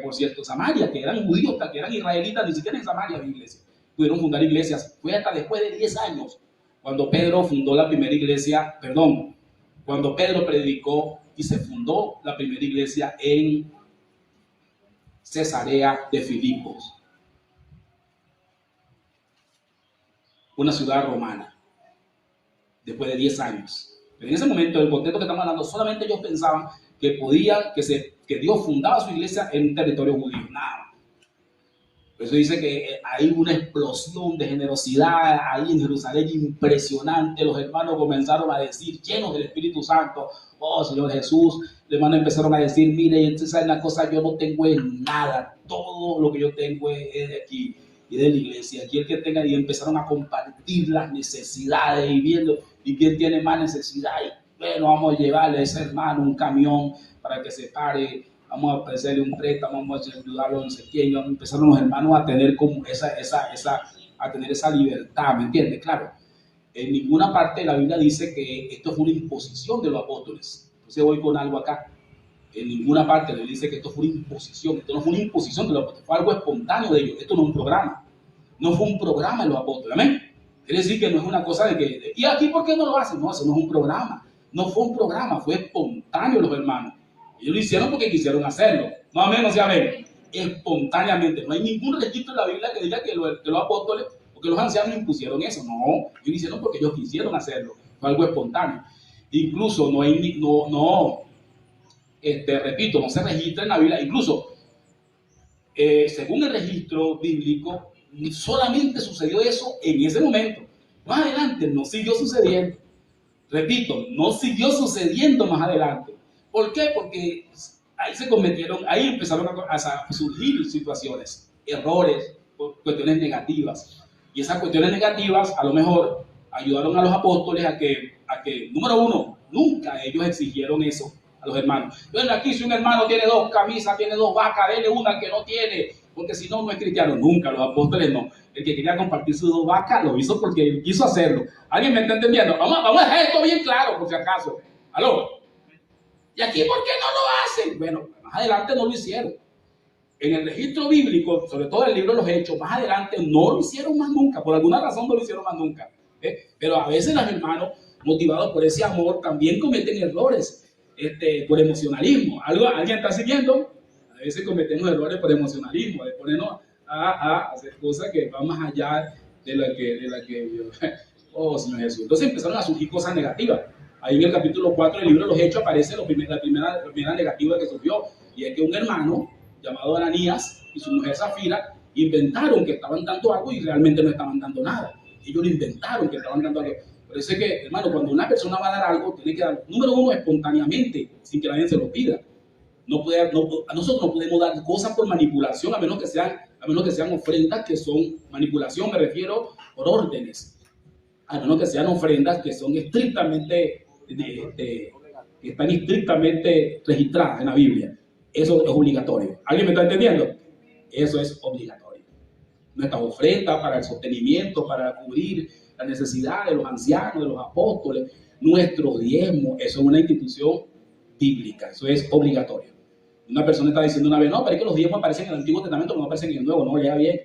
por cierto, Samaria, que eran judíos, que eran israelitas, ni siquiera en Samaria había iglesias. Pudieron fundar iglesias. Fue hasta después de 10 años cuando Pedro fundó la primera iglesia, cuando Pedro predicó y se fundó la primera iglesia en Cesarea de Filipos, una ciudad romana, después de 10 años. Pero en ese momento, el contexto que estamos hablando, solamente ellos pensaban que Dios fundaba su iglesia en un territorio judío. Nada. Por eso dice que hay una explosión de generosidad ahí en Jerusalén impresionante. Los hermanos comenzaron a decir, llenos del Espíritu Santo, oh Señor Jesús. Los hermanos empezaron a decir, mire, entonces hay una cosa, yo no tengo nada, todo lo que yo tengo es de aquí y de la iglesia. Aquí el que tenga, y empezaron a compartir las necesidades y viendo, y quién tiene más necesidad, y bueno, vamos a llevarle a ese hermano un camión para que se pare, vamos a ofrecerle un préstamo, vamos a ayudarlo, no sé quién. Empezaron los hermanos a tener como a tener esa libertad, ¿me entiendes? Claro, en ninguna parte de la Biblia dice que esto fue una imposición de los apóstoles. Entonces voy con algo acá. En ninguna parte le dice que esto fue una imposición. Esto no fue una imposición de los apóstoles, fue algo espontáneo de ellos. Esto no es un programa. No fue un programa de los apóstoles, ¿amén? Quiere decir que no es una cosa de que, ¿y aquí por qué no lo hacen? No, eso no es un programa. No fue un programa, fue espontáneo los hermanos. Ellos lo hicieron porque quisieron hacerlo. No, amén, no sea amén. Espontáneamente. No hay ningún registro en la Biblia que diga que los apóstoles o que los ancianos impusieron eso. No, ellos lo hicieron porque ellos quisieron hacerlo. Fue algo espontáneo. Incluso repito, no se registra en la Biblia. Incluso, según el registro bíblico, solamente sucedió eso en ese momento. Más adelante no siguió sucediendo. Repito, no siguió sucediendo más adelante. ¿Por qué? Porque ahí se cometieron, ahí empezaron a surgir situaciones, errores, cuestiones negativas. Y esas cuestiones negativas a lo mejor ayudaron a los apóstoles a que número uno, nunca ellos exigieron eso a los hermanos. Bueno, aquí si un hermano tiene 2 camisas, tiene 2 vacas, dele una que no tiene, porque si no, no es cristiano. Nunca, los apóstoles no. El que quería compartir sus 2 vacas lo hizo porque él quiso hacerlo. ¿Alguien me está entendiendo? Vamos a dejar esto bien claro, por si acaso. ¿Aló? ¿Y aquí por qué no lo hacen? Bueno, más adelante no lo hicieron. En el registro bíblico, sobre todo en el libro de los Hechos, más adelante no lo hicieron más nunca. Por alguna razón no lo hicieron más nunca. Pero a veces los hermanos, motivados por ese amor, también cometen errores por emocionalismo. ¿Alguien está siguiendo? A veces cometemos errores por emocionalismo, de ponernos a hacer cosas que van más allá de la que oh, Señor Jesús. Entonces empezaron a surgir cosas negativas. Ahí en el capítulo 4 del libro de los Hechos aparece la primera negativa que surgió, y es que un hermano llamado Ananías y su mujer Zafira inventaron que estaban dando algo y realmente no estaban dando nada. Ellos lo inventaron que estaban dando algo. Por eso es que, hermano, cuando una persona va a dar algo, tiene que dar, número uno, espontáneamente, sin que nadie se lo pida. Nosotros no podemos dar cosas por manipulación, a menos que sean ofrendas que son manipulación, me refiero por órdenes. A menos que sean ofrendas que son estrictamente, que están estrictamente registradas en la Biblia. Eso es obligatorio. ¿Alguien me está entendiendo? Eso es obligatorio. Nuestras ofrendas para el sostenimiento, para cubrir la necesidad de los ancianos, de los apóstoles, nuestros diezmos, eso es una institución bíblica, eso es obligatorio. Una persona está diciendo una vez, no, pero es que los diezmos aparecen en el Antiguo Testamento, pero no aparecen en el Nuevo, no, lea bien.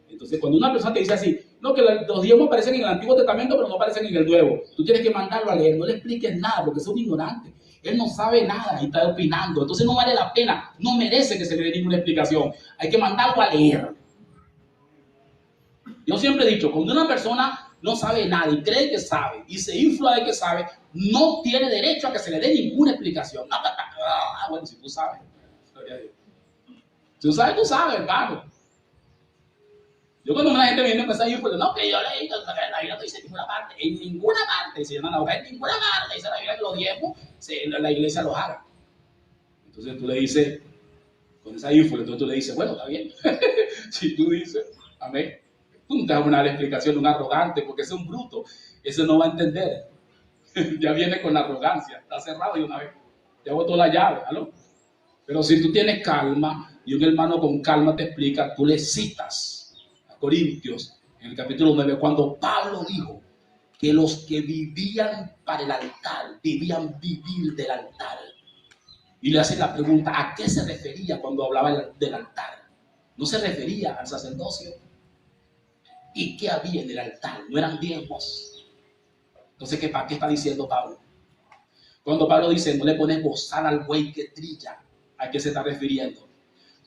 Entonces, cuando una persona te dice así, no, que los diezmos aparecen en el Antiguo Testamento, pero no aparecen en el Nuevo, tú tienes que mandarlo a leer, no le expliques nada, porque es un ignorante. Él no sabe nada y está opinando, entonces no vale la pena, no merece que se le dé ninguna explicación. Hay que mandarlo a leer. Yo siempre he dicho, cuando una persona no sabe nada y cree que sabe y se infla de que sabe, no tiene derecho a que se le dé ninguna explicación. Bueno, si tú sabes, gloria a Dios. Si tú sabes, hermano. Yo cuando la gente viene a empezar a ir, pues no, que yo leí, la Biblia no dice en ninguna parte, dice, no, en ninguna parte dice la Biblia que los diezmos la iglesia los haga. Entonces tú le dices, con esa ínfula, entonces tú le dices, bueno, está bien. Si tú dices, amén. Tú no te vas a dar explicación de un arrogante, porque ese es un bruto, ese no va a entender. Ya viene con la arrogancia, está cerrado de una vez, ya botó la llave, ¿no? Pero si tú tienes calma y un hermano con calma te explica, tú le citas a Corintios en el capítulo 9, cuando Pablo dijo que los que vivían para el altar, debían vivir del altar. Y le hacen la pregunta, ¿a qué se refería cuando hablaba del altar? No se refería al sacerdocio. ¿Y qué había en el altar? No eran diezmos. Entonces, ¿qué está diciendo Pablo? Cuando Pablo dice, no le pones bozal al buey que trilla, ¿a qué se está refiriendo?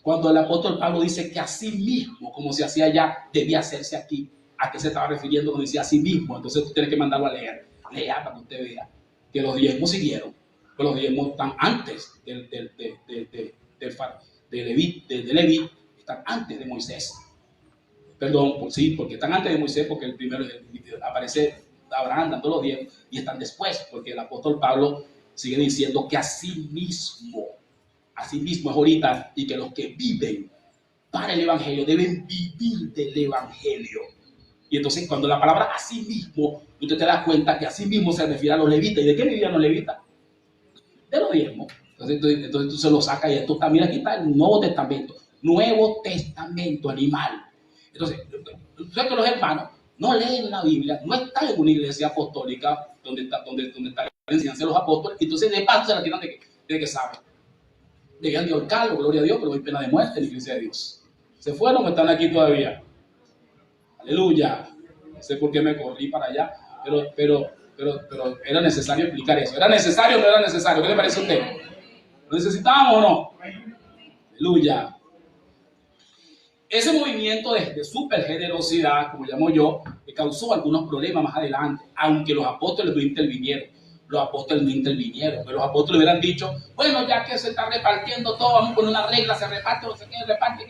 Cuando el apóstol Pablo dice que así mismo, como se hacía allá, debía hacerse aquí, ¿a qué se estaba refiriendo cuando decía así mismo? Entonces tú tienes que mandarlo a leer. Lea para que usted vea que los diezmos siguieron, que los diezmos están antes de Leví, están antes de Moisés. Perdón, sí, porque están antes de Moisés, porque el primero aparece Abraham dando los diezmos, y están después, porque el apóstol Pablo sigue diciendo que así mismo es ahorita, y que los que viven para el evangelio deben vivir del evangelio. Y entonces cuando la palabra así mismo, usted te da cuenta que así mismo se refiere a los levitas. ¿Y de qué vivían los levitas? De los diezmos. Entonces tú se lo sacas y esto está, mira, aquí está el Nuevo Testamento, animal. Entonces, que los hermanos no leen la Biblia, no están en una iglesia apostólica donde está la enseñanza de los apóstoles, y entonces de paso se la tiran de que saben. Debían de ahorcarlo, gloria a Dios, pero hay pena de muerte en la iglesia de Dios. ¿Se fueron o están aquí todavía? Aleluya. No sé por qué me corrí para allá, pero era necesario explicar eso. ¿Era necesario o no era necesario? ¿Qué le parece a usted? ¿Lo necesitábamos o no? Aleluya. Ese movimiento de super generosidad, como llamo yo, causó algunos problemas más adelante, aunque los apóstoles no intervinieron. Pero los apóstoles hubieran dicho, bueno, ya que se está repartiendo todo, vamos con una regla, se reparte, no sé qué, reparte,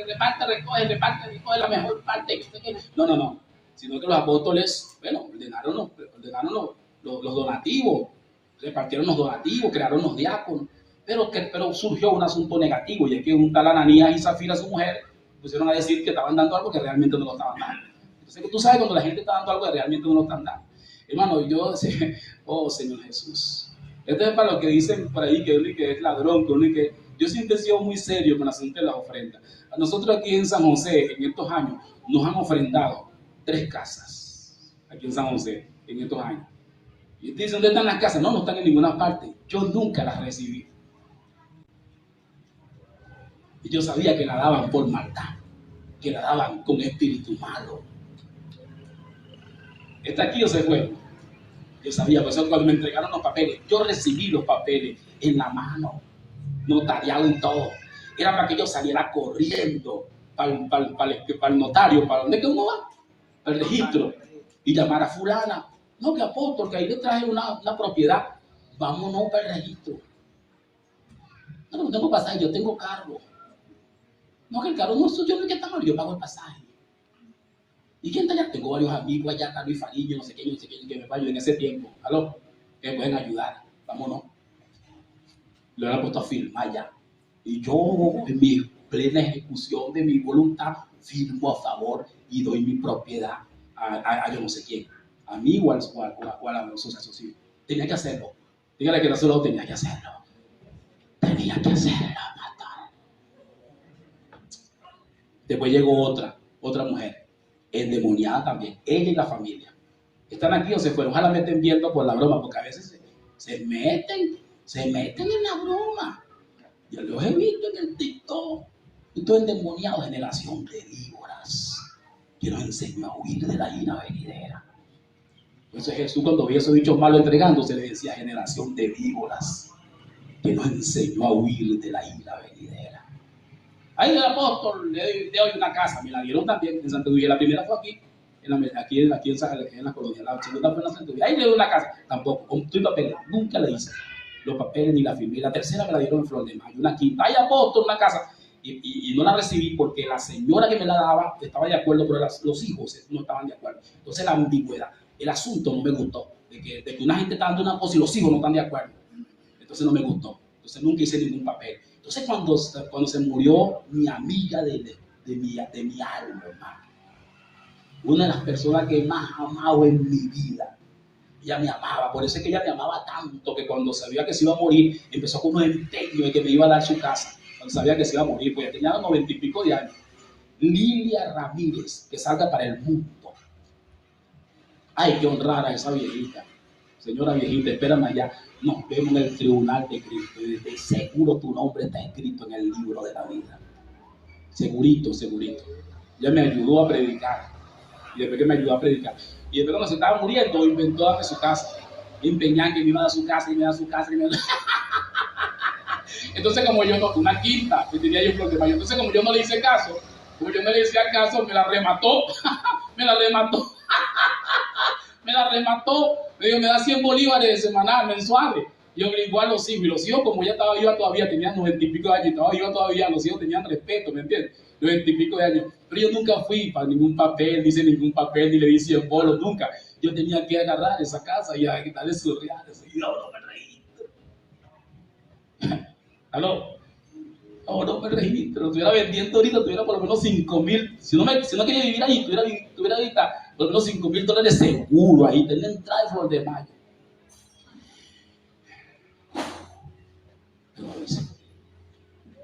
recoge la mejor parte. No. Sino que los apóstoles, bueno, ordenaron los donativos, repartieron los donativos, crearon los diáconos. pero surgió un asunto negativo, y es que un tal Ananías y Zafira, su mujer, pusieron a decir que estaban dando algo que realmente no lo estaban dando. Entonces, tú sabes cuando la gente está dando algo que realmente no lo están dando. Hermano, yo decía, oh Señor Jesús. Esto es para los que dicen por ahí que uno que es ladrón, que uno que... Yo siempre he sido muy serio con el asunto de las ofrendas. A nosotros aquí en San José, en estos años, nos han ofrendado 3 casas. Aquí en San José, en estos años. Y usted dice, ¿dónde están las casas? No, no están en ninguna parte. Yo nunca las recibí. Y yo sabía que la daban por maldad, que la daban con espíritu malo. ¿Está aquí o se fue? Yo sabía, por eso cuando me entregaron los papeles, yo recibí los papeles en la mano, notariado y todo. Era para que yo saliera corriendo para el notario, para donde que uno va, para el registro, y llamar a fulana. No, que apóstol, que ahí le traje una propiedad. Vámonos para el registro. No, no tengo pasaje, yo tengo carro. No, que el carro no es suyo, no es que está mal, yo pago el pasaje. ¿Y quién está allá? Tengo varios amigos allá, Carlos y Fariño, no sé qué, que me vayan en ese tiempo. ¿Aló? Que me pueden ayudar. Vámonos. Lo han puesto a firmar ya. Y yo, en mi plena ejecución de mi voluntad, firmo a favor y doy mi propiedad a yo no sé quién. A mí o a la asociación. Tenía que hacerlo. Dígale que no solo tenía que hacerlo. Tenía que hacerlo, matar. Después llegó otra mujer, endemoniada también, ella y la familia. ¿Están aquí o se fueron? Ojalá me estén viendo por la broma, porque a veces se meten en la broma. Yo los he visto en el TikTok. Estoy endemoniado, generación de víboras, que nos enseña a huir de la ira venidera. Entonces Jesús, cuando veía esos bichos malos entregándose, le decía generación de víboras, que nos enseñó a huir de la ira venidera. Ahí el apóstol le doy una casa, me la dieron también en Santa Lucía. La primera fue aquí en la colonia, la segunda fue en la Santa Lucía. Ahí le doy una casa, tampoco, con tu papel, nunca le hice los papeles ni la firmé. La tercera me la dieron en Flor de Mayo, una quinta. Ahí apóstol, una casa, y no la recibí porque la señora que me la daba estaba de acuerdo, pero los hijos no estaban de acuerdo. Entonces la ambigüedad, el asunto no me gustó, de que una gente está dando una cosa y los hijos no están de acuerdo. Entonces no me gustó. Entonces nunca hice ningún papel. Entonces cuando se murió mi amiga de mi alma, hermano, una de las personas que más amado en mi vida, ella me amaba, por eso es que ella me amaba tanto que cuando sabía que se iba a morir, empezó con un empeño de que me iba a dar su casa, cuando sabía que se iba a morir, pues ya tenía 90 y pico de años. Lilia Ramírez, que salga para el mundo. Hay que honrar a esa viejita. Señora viejita, espérame allá. Nos vemos en el tribunal de Cristo. Y de seguro tu nombre está escrito en el libro de la vida. Segurito, segurito. Ella me ayudó a predicar. Y después que me ayudó a predicar. Y después cuando se estaba muriendo, inventó darme su casa. Empeñan que me iba a dar su casa y me da su casa y me da... Entonces como yo no, una quinta, que tenía yo Flor de Mayo. Entonces como yo no le hice caso, me la remató. Me la remató. Me dijo, me da 100 bolívares semanal, mensuales. Y obligó a los hijos. Y los hijos, como ella estaba viva todavía, tenían 90 y pico de años. Estaba viva todavía, los hijos tenían respeto, ¿me entiendes? 90 y pico de años. Pero yo nunca fui para ningún papel, ni hice ningún papel, ni le di 100 bolos, nunca. Yo tenía que agarrar esa casa y a quitarle sus reales. Y yo no me registro. ¿Aló? No me registro. Estuviera vendiendo ahorita, tuviera por lo menos 5,000. Si no quería vivir ahí, tuviera ahorita por lo menos $5,000 seguro ahí. Tenía entrada de Flor de Mayo. Pero no lo hice.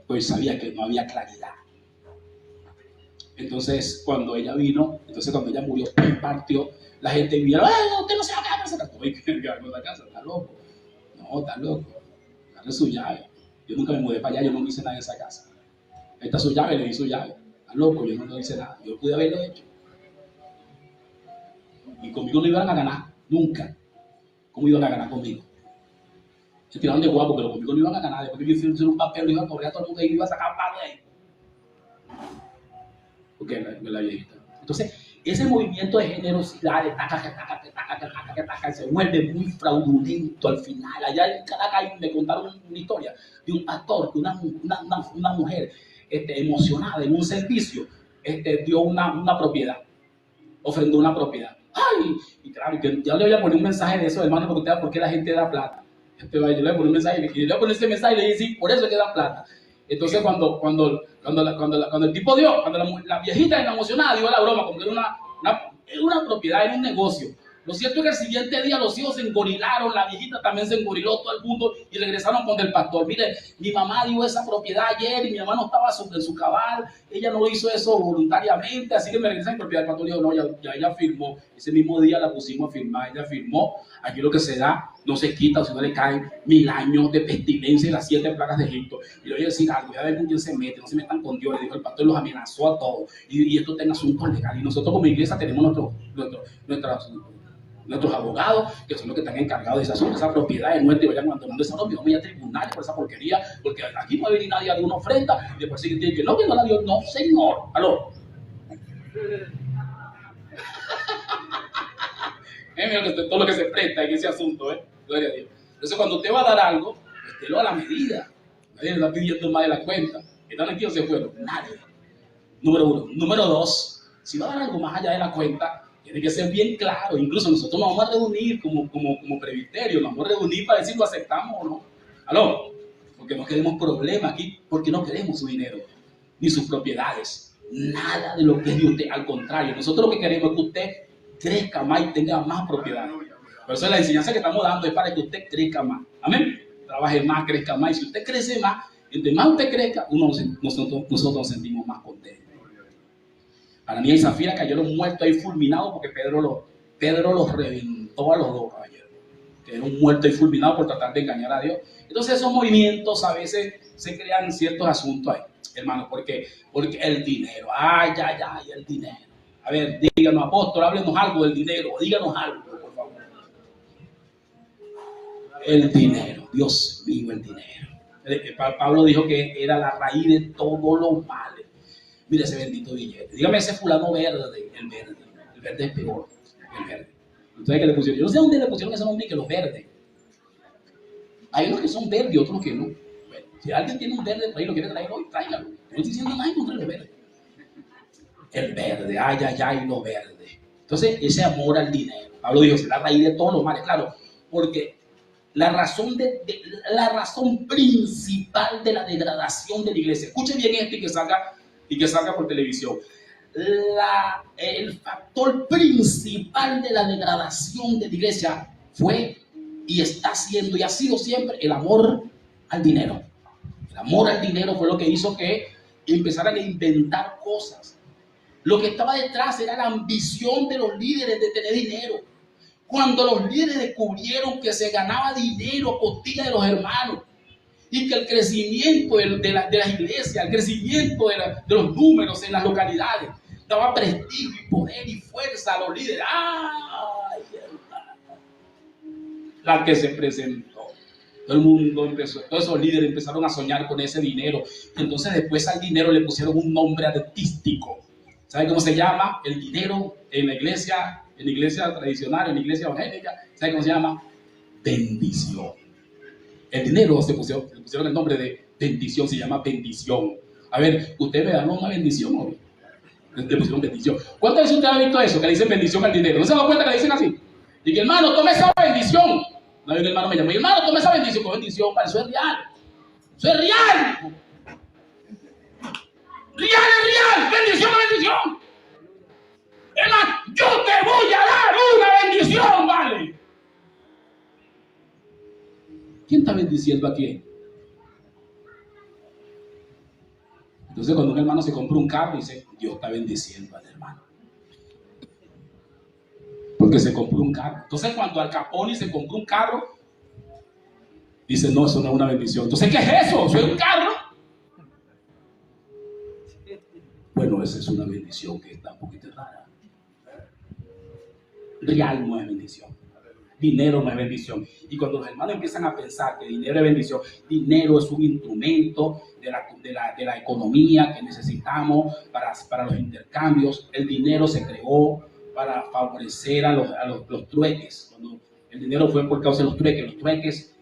Pues sabía que no había claridad. Entonces, cuando ella murió, partió, la gente vivía, usted no se va a quedar con esa casa. No hay que quedar con esa casa, está loco. No, está loco. Dale su llave. Yo nunca me mudé para allá, yo no hice nada en esa casa. Ahí está su llave, le di su llave. Está loco, yo no hice nada. Yo pude haberlo hecho. Y conmigo no iban a ganar, nunca. ¿Cómo iban a ganar conmigo? Se tiraron de guapo, pero conmigo no iban a ganar. Después que yo hice un papel, lo iba a cobrar a todo el mundo y iba a sacar pago de ahí. Porque la viejita. Entonces, ese movimiento de generosidad, de taca, se vuelve muy fraudulento al final. Allá en Caracas me contaron una historia de un pastor que una mujer emocionada en un servicio dio una propiedad, ofrendó una propiedad. Ay, y claro, que ya le voy a poner un mensaje de eso, hermano, porque la gente da plata. Yo le voy a poner un mensaje, y le voy a poner ese mensaje y le dije, sí, por eso es que dan plata. Entonces cuando el tipo dio, cuando la viejita emocionada dio la broma, como que era una propiedad, era un negocio. Lo cierto es que el siguiente día los hijos se engorilaron, la viejita también se engoriló, todo el mundo, y regresaron con el pastor. Mire, mi mamá dio esa propiedad ayer y mi mamá no estaba en su cabal, ella no hizo eso voluntariamente, así que me regresan en propiedad. El pastor dijo, no, ya ella firmó, ese mismo día la pusimos a firmar, ella firmó, aquí lo que se da no se quita, o si no le caen 1000 años de pestilencia y las 7 plagas de Egipto. Y le voy a decir algo, ya ver con quién se mete, no se metan con Dios, le dijo el pastor, los amenazó a todos, y esto tiene asuntos legales, y nosotros como iglesia tenemos nuestros abogados, que son los que están encargados de esa propiedad es nuestra, y vayan abandonando esa propiedad, vamos a tribunales por esa porquería, porque aquí no va a venir nadie a dar una ofrenda, y después sí que no la dio, no señor, aló. Mira todo lo que se presta en ese asunto, gloria a Dios. Entonces cuando usted va a dar algo, délo a la medida, nadie le está pidiendo más de la cuenta. ¿Están aquí o se fueron? Nadie. Número 1. Número 2, si va a dar algo más allá de la cuenta, tiene que ser bien claro. Incluso nosotros nos vamos a reunir como presbiterio, nos vamos a reunir para decir lo aceptamos o no. ¿Aló? Porque no queremos problemas aquí, porque no queremos su dinero, ni sus propiedades, nada de lo que es de usted. Al contrario, nosotros lo que queremos es que usted crezca más y tenga más propiedades. Por eso la enseñanza que estamos dando es para que usted crezca más. Amén. Trabaje más, crezca más. Y si usted crece más, entre más usted crezca, nosotros nos sentimos más contentos. Ananías y Zafira cayeron muertos ahí fulminados porque Pedro los reventó a los dos caballeros. Quedaron muertos ahí fulminados por tratar de engañar a Dios. Entonces esos movimientos a veces se crean ciertos asuntos ahí, hermano, porque el dinero, el dinero. A ver, díganos, apóstol, háblenos algo del dinero, díganos algo, por favor. El dinero, Dios mío, el dinero. Pablo dijo que era la raíz de todos los males. Mire ese bendito billete. Dígame ese fulano verde, el verde es peor, el verde. Entonces, ¿qué le pusieron? Yo no sé dónde le pusieron ese nombre, que los verdes. Hay unos que son verdes y otros que no. Bueno, si alguien tiene un verde por ahí, lo quiere traer hoy, tráigalo. No estoy diciendo nada en contra del verde. El verde, lo verde. Entonces, ese amor al dinero. Pablo dijo, es la raíz de todos los males. Claro, porque la razón principal de la degradación de la iglesia. Escuche bien esto y que salga por televisión. El factor principal de la degradación de la iglesia fue y está siendo y ha sido siempre el amor al dinero. El amor al dinero fue lo que hizo que empezaran a inventar cosas. Lo que estaba detrás era la ambición de los líderes de tener dinero. Cuando los líderes descubrieron que se ganaba dinero a costilla de los hermanos y que el crecimiento de las iglesias, el crecimiento de los números en las localidades daba prestigio y poder y fuerza a los líderes. La que se presentó. Todo el mundo empezó, todos esos líderes empezaron a soñar con ese dinero. Y entonces después al dinero le pusieron un nombre artístico. ¿Sabe cómo se llama el dinero en la iglesia tradicional, en la iglesia evangélica? ¿Sabe cómo se llama? Bendición. El dinero le pusieron el nombre de bendición, se llama bendición. A ver, usted me da una bendición hoy. Le pusieron bendición. ¿Cuántas veces usted ha visto eso? Que le dicen bendición al dinero. ¿No se da cuenta que le dicen así? Y que hermano, tome esa bendición. Una vez un hermano me llamó, hermano, tome esa bendición. ¿Qué bendición? Para eso es real. Eso es real. Real es real. Bendición es bendición. Hermano, yo te voy a dar una bendición, ¿vale? ¿Quién está bendiciendo a quién? Entonces cuando un hermano se compra un carro, dice, Dios está bendiciendo al hermano. Porque se compró un carro. Entonces cuando Al Capone se compró un carro, dice, no, eso no es una bendición. Entonces, ¿qué es eso? ¿Eso es un carro? Bueno, esa es una bendición que está un poquito rara. Real no es bendición. Dinero no es bendición. Y cuando los hermanos empiezan a pensar que dinero es bendición, dinero es un instrumento de la economía que necesitamos para los intercambios. El dinero se creó para favorecer a los trueques. Cuando el dinero fue por causa de los trueques,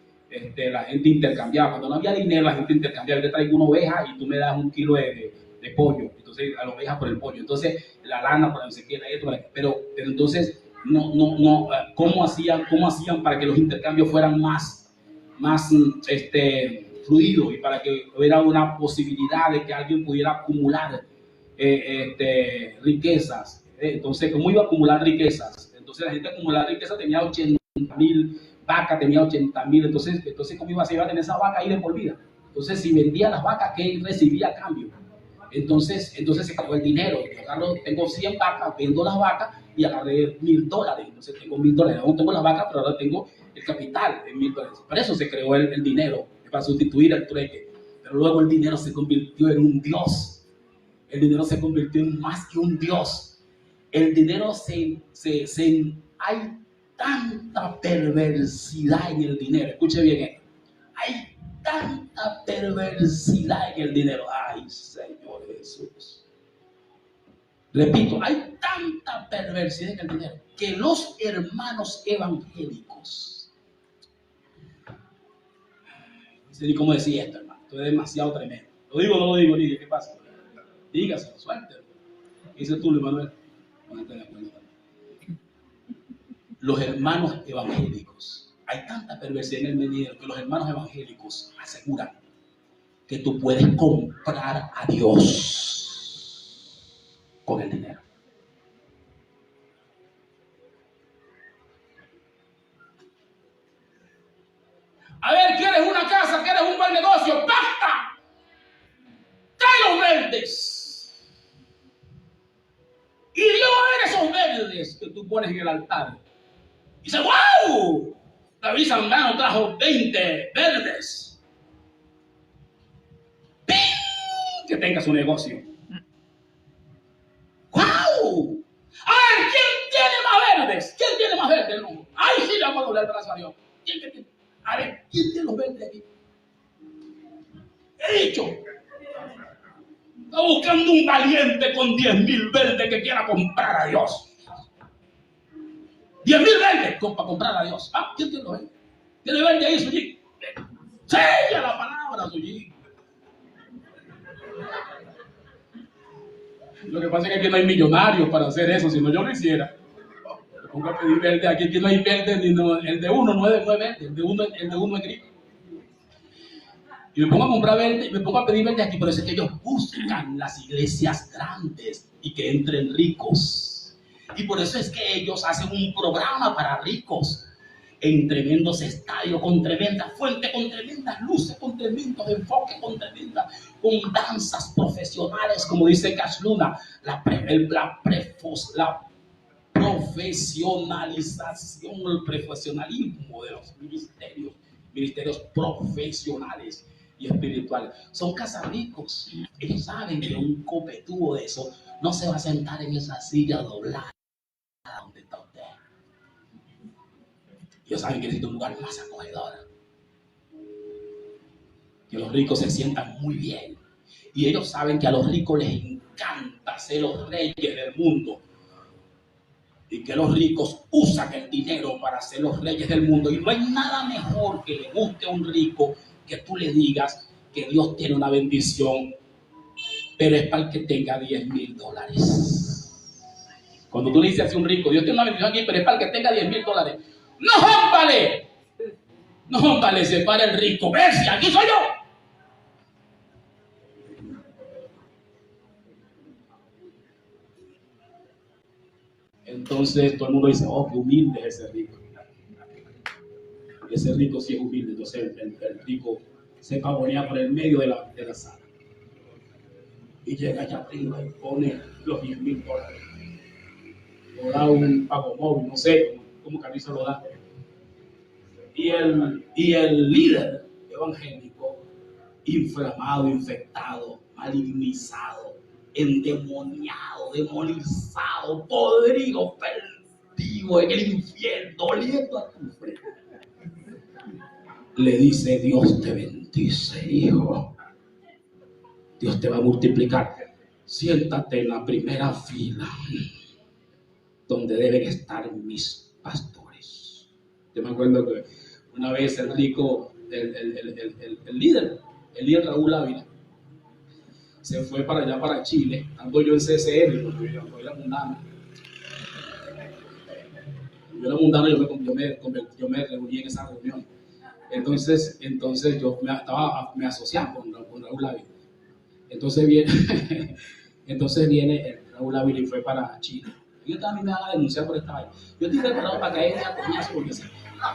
la gente intercambiaba. Cuando no había dinero, la gente intercambiaba. Yo te traigo una oveja y tú me das 1 kilo de pollo. Entonces, a la oveja por el pollo. Entonces, la lana por no sé qué, pero entonces, ¿cómo hacían para que los intercambios fueran más fluido y para que hubiera una posibilidad de que alguien pudiera acumular riquezas. Entonces, ¿cómo iba a acumular riquezas? Entonces, la gente acumulaba riquezas, tenía 80,000 vacas, tenía 80,000. Entonces, ¿cómo iba a tener esa vaca ahí de por vida? Entonces, si vendía las vacas, ¿qué recibía a cambio? Entonces se acabó el dinero. Yo tengo 100 vacas, vendo las vacas y agarré $1,000. Entonces, tengo $1,000. No tengo las vacas, pero ahora tengo el capital de $1,000. Por eso se creó el dinero, para sustituir el trueque. Pero luego el dinero se convirtió en un dios. El dinero se convirtió en más que un dios. El dinero hay tanta perversidad en el dinero. Escuche bien esto. Hay tanta perversidad en el dinero. Ay, Señor Jesús. Repito, hay tanta perversidad en el dinero que los hermanos evangélicos, no sé ni cómo decir esto, hermano. Esto es demasiado tremendo. ¿Lo digo o no lo digo? Lidia, ¿qué pasa? Dígaselo, suéltelo. Dice tú, Manuel. Póngate de acuerdo también. Los hermanos evangélicos, hay tanta perversidad en el dinero que los hermanos evangélicos aseguran que tú puedes comprar a Dios con el dinero. A ver, ¿quieres una casa? ¿Quieres un buen negocio? ¡Basta! ¡Trae los verdes! Y Dios va a ver esos verdes que tú pones en el altar. Y dice, ¡wow! David Zambrano trajo 20 verdes. ¡Ping! Que tenga su negocio. ¡Wow! A ver, ¿quién tiene más verdes? ¿Quién tiene más verdes? No. ¡Ay, sí, le vamos a doblar el brazo a Dios! ¿Quién tiene? A ver, ¿quién tiene los verdes aquí? He dicho. Está buscando un valiente con 10,000 verdes que quiera comprar a Dios. 10,000 verdes para comprar a Dios. Ah, ¿quién tiene los verdes? ¿Tiene verde ahí, Suyi? Sella la palabra, Suyi. Lo que pasa es que aquí no hay millonarios para hacer eso, si no yo lo hiciera. Me pongo a pedir verde, aquí no hay verde, el de uno no es verde, el de uno es gris. Y me pongo a comprar verde, me pongo a pedir verde aquí, por eso es que ellos buscan las iglesias grandes y que entren ricos. Y por eso es que ellos hacen un programa para ricos, en tremendos estadios, con tremendas fuentes, con tremendas luces, con tremendos enfoques, con danzas profesionales, como dice Cash Luna, la profesionalización, el profesionalismo de los ministerios profesionales y espirituales. Son casarricos. Ellos saben que un copetudo de eso no se va a sentar en esa silla doblada donde está usted. Ellos saben que necesita un lugar más acogedor, que los ricos se sientan muy bien, y ellos saben que a los ricos les encanta ser los reyes del mundo, y que los ricos usan el dinero para ser los reyes del mundo. Y no hay nada mejor que le guste a un rico que tú le digas que Dios tiene una bendición, pero es para el que tenga $10,000. Cuando tú le dices a un rico, Dios tiene una bendición aquí, pero es para el que tenga $10,000. ¡No, jómpale! No, jómpale, se para el rico. ¡Ves, aquí soy yo! Entonces todo el mundo dice, oh, qué humilde es ese rico. Ese rico sí es humilde. Entonces el rico se pavonea por el medio de la sala. Y llega allá arriba y pone los $10,000. O da un pago móvil, no sé cómo Carrizo lo da. Y el líder evangélico, inflamado, infectado, malignizado, endemoniado, demonizado, podrido, perdido en el infierno, oliendo a azufre, le dice, Dios te bendice, hijo. Dios te va a multiplicar. Siéntate en la primera fila, donde deben estar mis pastores. Yo me acuerdo que una vez el rico, el líder Raúl Ávila, se fue para allá, para Chile, ando yo en CCR, porque yo era mundano. Yo era mundano, yo me reuní en esa reunión. Entonces yo me asociaba con Raúl Ávila. Entonces viene, entonces viene Raúl Ávila y fue para Chile. Yo también me van a denunciar por esta vaina. Yo estoy preparado para caer a coñazo porque sí.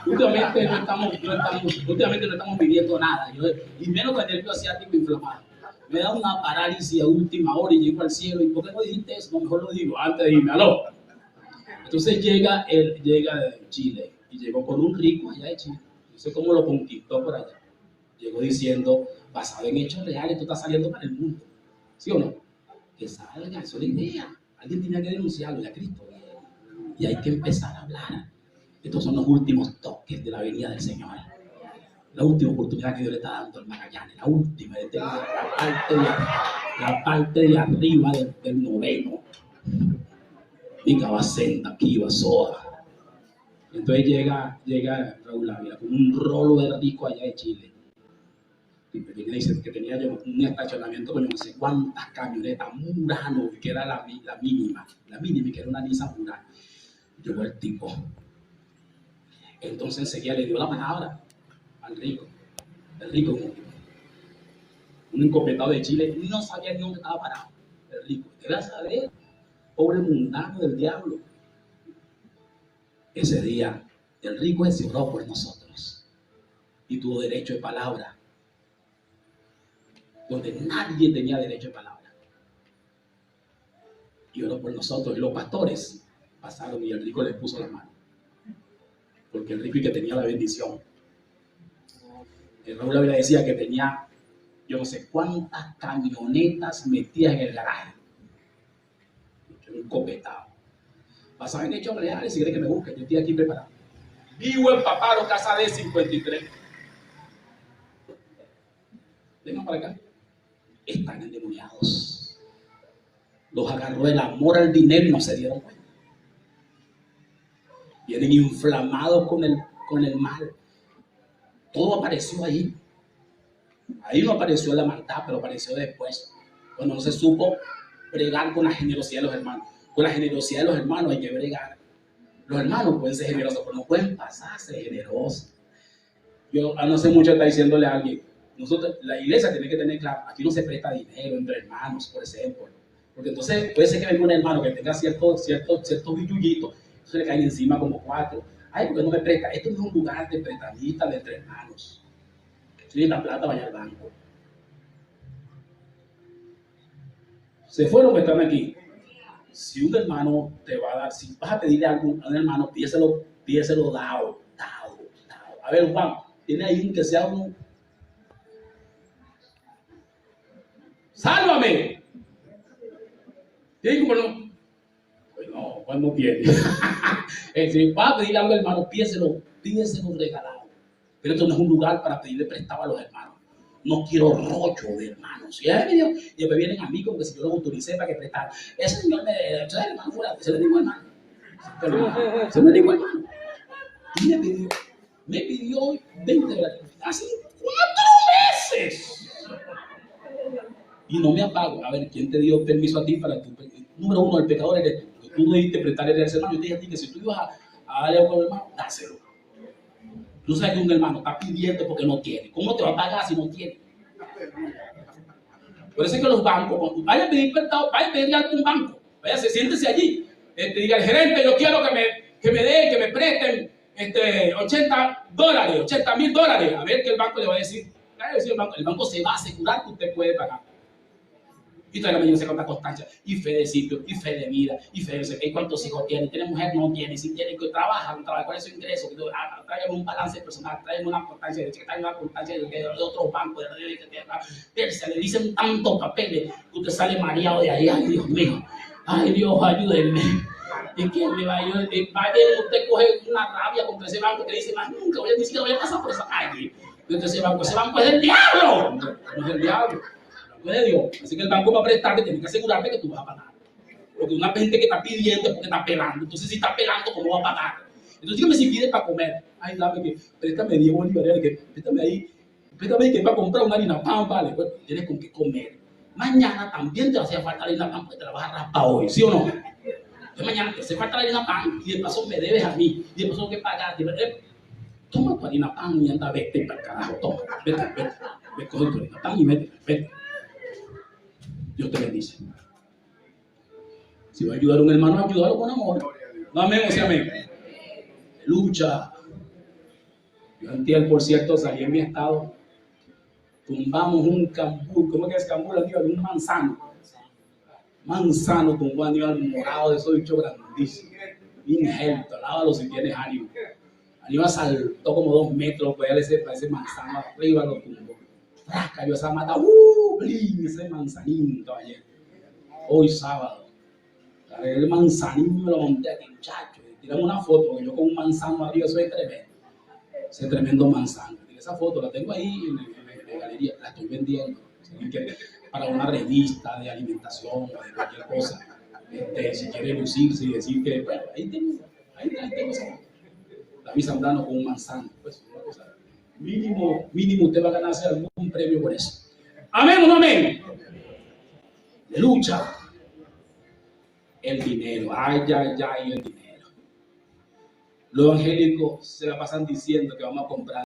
Últimamente no estamos viviendo nada. Y menos con el nervio asiático inflamado. Me da una parálisis a última hora y llego al cielo. ¿Y por qué no dijiste eso? No, mejor lo digo antes de irme. Aló. Entonces llega de Chile y llegó con un rico allá de Chile. No sé cómo lo conquistó por allá. Llegó diciendo, basado en hechos reales, tú estás saliendo para el mundo. ¿Sí o no? Que salga, eso es la idea. Alguien tenía que denunciarlo, ya Cristo. Y hay que empezar a hablar. Estos son los últimos toques de la venida del Señor. La última oportunidad que Dios le está dando al Magallanes. La última, la parte de arriba del noveno. Mica va senta, aquí va soa. Entonces llega Raúl Ávila con un rolo de rico allá de Chile. Y me dice que tenía yo un estacionamiento con no sé cuántas camionetas, Murano, que era la mínima, que era una Nissan Murano. Llegó el tipo. Entonces enseguida le dio la palabra al rico. El rico, un encopetado de Chile, no sabía ni dónde estaba parado. El rico, era saber, pobre mundano del diablo. Ese día, el rico ese oró por nosotros y tuvo derecho de palabra, donde nadie tenía derecho de palabra. Y oró por nosotros, y los pastores pasaron y el rico les puso la mano. Porque el rico y que tenía la bendición. El Raúl Ávila decía que tenía, yo no sé cuántas camionetas metidas en el garaje. Un copetado. Basado en hechos reales, si quiere que me busque, yo estoy aquí preparado. Vivo en Paparo, casa de 53. Vengan para acá. Están endemoniados. Los agarró el amor al dinero y no se dieron cuenta. Vienen inflamados con el mal. Todo apareció ahí. Ahí no apareció la maldad, pero apareció después. Cuando no se supo bregar con la generosidad de los hermanos. Con la generosidad de los hermanos hay que bregar. Los hermanos pueden ser generosos, pero no pueden pasarse generosos. Yo no sé mucho está diciéndole a alguien. Nosotros, la iglesia tiene que tener claro, aquí no se presta dinero entre hermanos, por ejemplo. Porque entonces puede ser que venga un hermano que tenga ciertos billullitos. Se le caen encima como 4. Ay, porque no me presta. Esto no es un lugar de prestamista de entre hermanos. Si necesita plata, vaya al banco. Se fueron que están aquí. Si un hermano te va a dar, si vas a pedirle algo a un hermano, pídeselo dado. A ver, Juan, tiene ahí un que sea uno. ¡Sálvame! ¿Tiene como no? No, Juan no tiene. Si vas a pedirle algo al hermano, pídeselo regalado. Pero esto no es un lugar para pedirle prestado a los hermanos. No quiero rocho de hermanos. Y después vienen a mí como que si yo los autoricé para que prestara. Ese señor hermano fuera, se le dijo hermano. Se me dijo hermano. Y me pidió 20 dólares. Hace 4 meses. Y no me apago. A ver, ¿quién te dio permiso a ti para tu? Número 1, el pecador eres tú. Tú debiste prestarle a ese hermano. Yo te dije a ti que si tú ibas a darle algo al hermano, dáselo. Tú sabes que un hermano está pidiendo porque no tiene. ¿Cómo te va a pagar si no tiene? Por eso es que los bancos, cuando vaya a pedir prestado, vaya a pedirle algo a un banco. Vaya, siéntese allí. Diga al gerente, yo quiero que me presten $80,000. A ver qué el banco le va a decir. El banco se va a asegurar que usted puede pagar. Y todavía me dice cuánta constancia, y fe de sitio, y fe de vida, y fe de no sé qué, cuántos hijos tiene, tiene mujer, no tiene, si tiene que trabajar, cuál es su ingreso, tráigame un balance personal, tráigame una constancia de otro banco, se le dicen tantos papeles que usted sale mareado de ahí. Ay, Dios mío, ay, Dios, ayúdenme. ¿Y quién me va a ayudar? Va a ver, usted coge una rabia contra ese banco que dice, más nunca ni siquiera voy a pasar por esa calle. Entonces ese banco es del diablo, no es del diablo. De Dios. Así que el banco va a prestarte, tiene que asegurarte que tú vas a pagar. Porque una gente que está pidiendo es porque está pelando. Entonces, si está pelando, ¿cómo va a pagar? Entonces, dígame si pide para comer. Ay, dame que, préstame 10 bolívares, que préstame ahí que va a comprar una harina pan, vale. Bueno, tienes con qué comer. Mañana también te va a hacer falta la harina pan porque te la vas a raspar hoy, ¿sí o no? Entonces, mañana te hace falta la harina pan y de paso me debes a mí. Y de paso tengo que pagar. Toma tu harina pan y anda, vete para el carajo, toma, vete, coge tu harina pan y vete. Dios te bendice. Si va a ayudar a un hermano, ayúdalo con amor. No, amén, o sea, amén. Lucha. Yo antier, por cierto, salí en mi estado. Tumbamos un cambur. ¿Cómo que es cambur, Aníbal? Un manzano. Manzano tumbó a Aníbal morado de esos bichos grandísimos. Ingelto, alábalo si tienes ánimo. Aníbal saltó como 2 metros, pues para ese manzano arriba lo tumbó. Cayó esa mata. Blin, ese manzanín, caballero. Hoy sábado. El manzanín me lo monté aquí, muchachos. Tiramos una foto, porque yo con un manzano arriba, eso es tremendo. Ese tremendo manzano. Esa foto la tengo ahí en la galería, la estoy vendiendo. Para una revista de alimentación o de cualquier cosa. Si quiere lucirse y decir que, bueno, ahí tengo esa foto. David Zambrano con un manzano. Pues una cosa. Mínimo usted va a ganarse algún premio por eso. ¿Amén o no amén? De lucha. El dinero, ay, el dinero. Los evangélicos se la pasan diciendo que vamos a comprar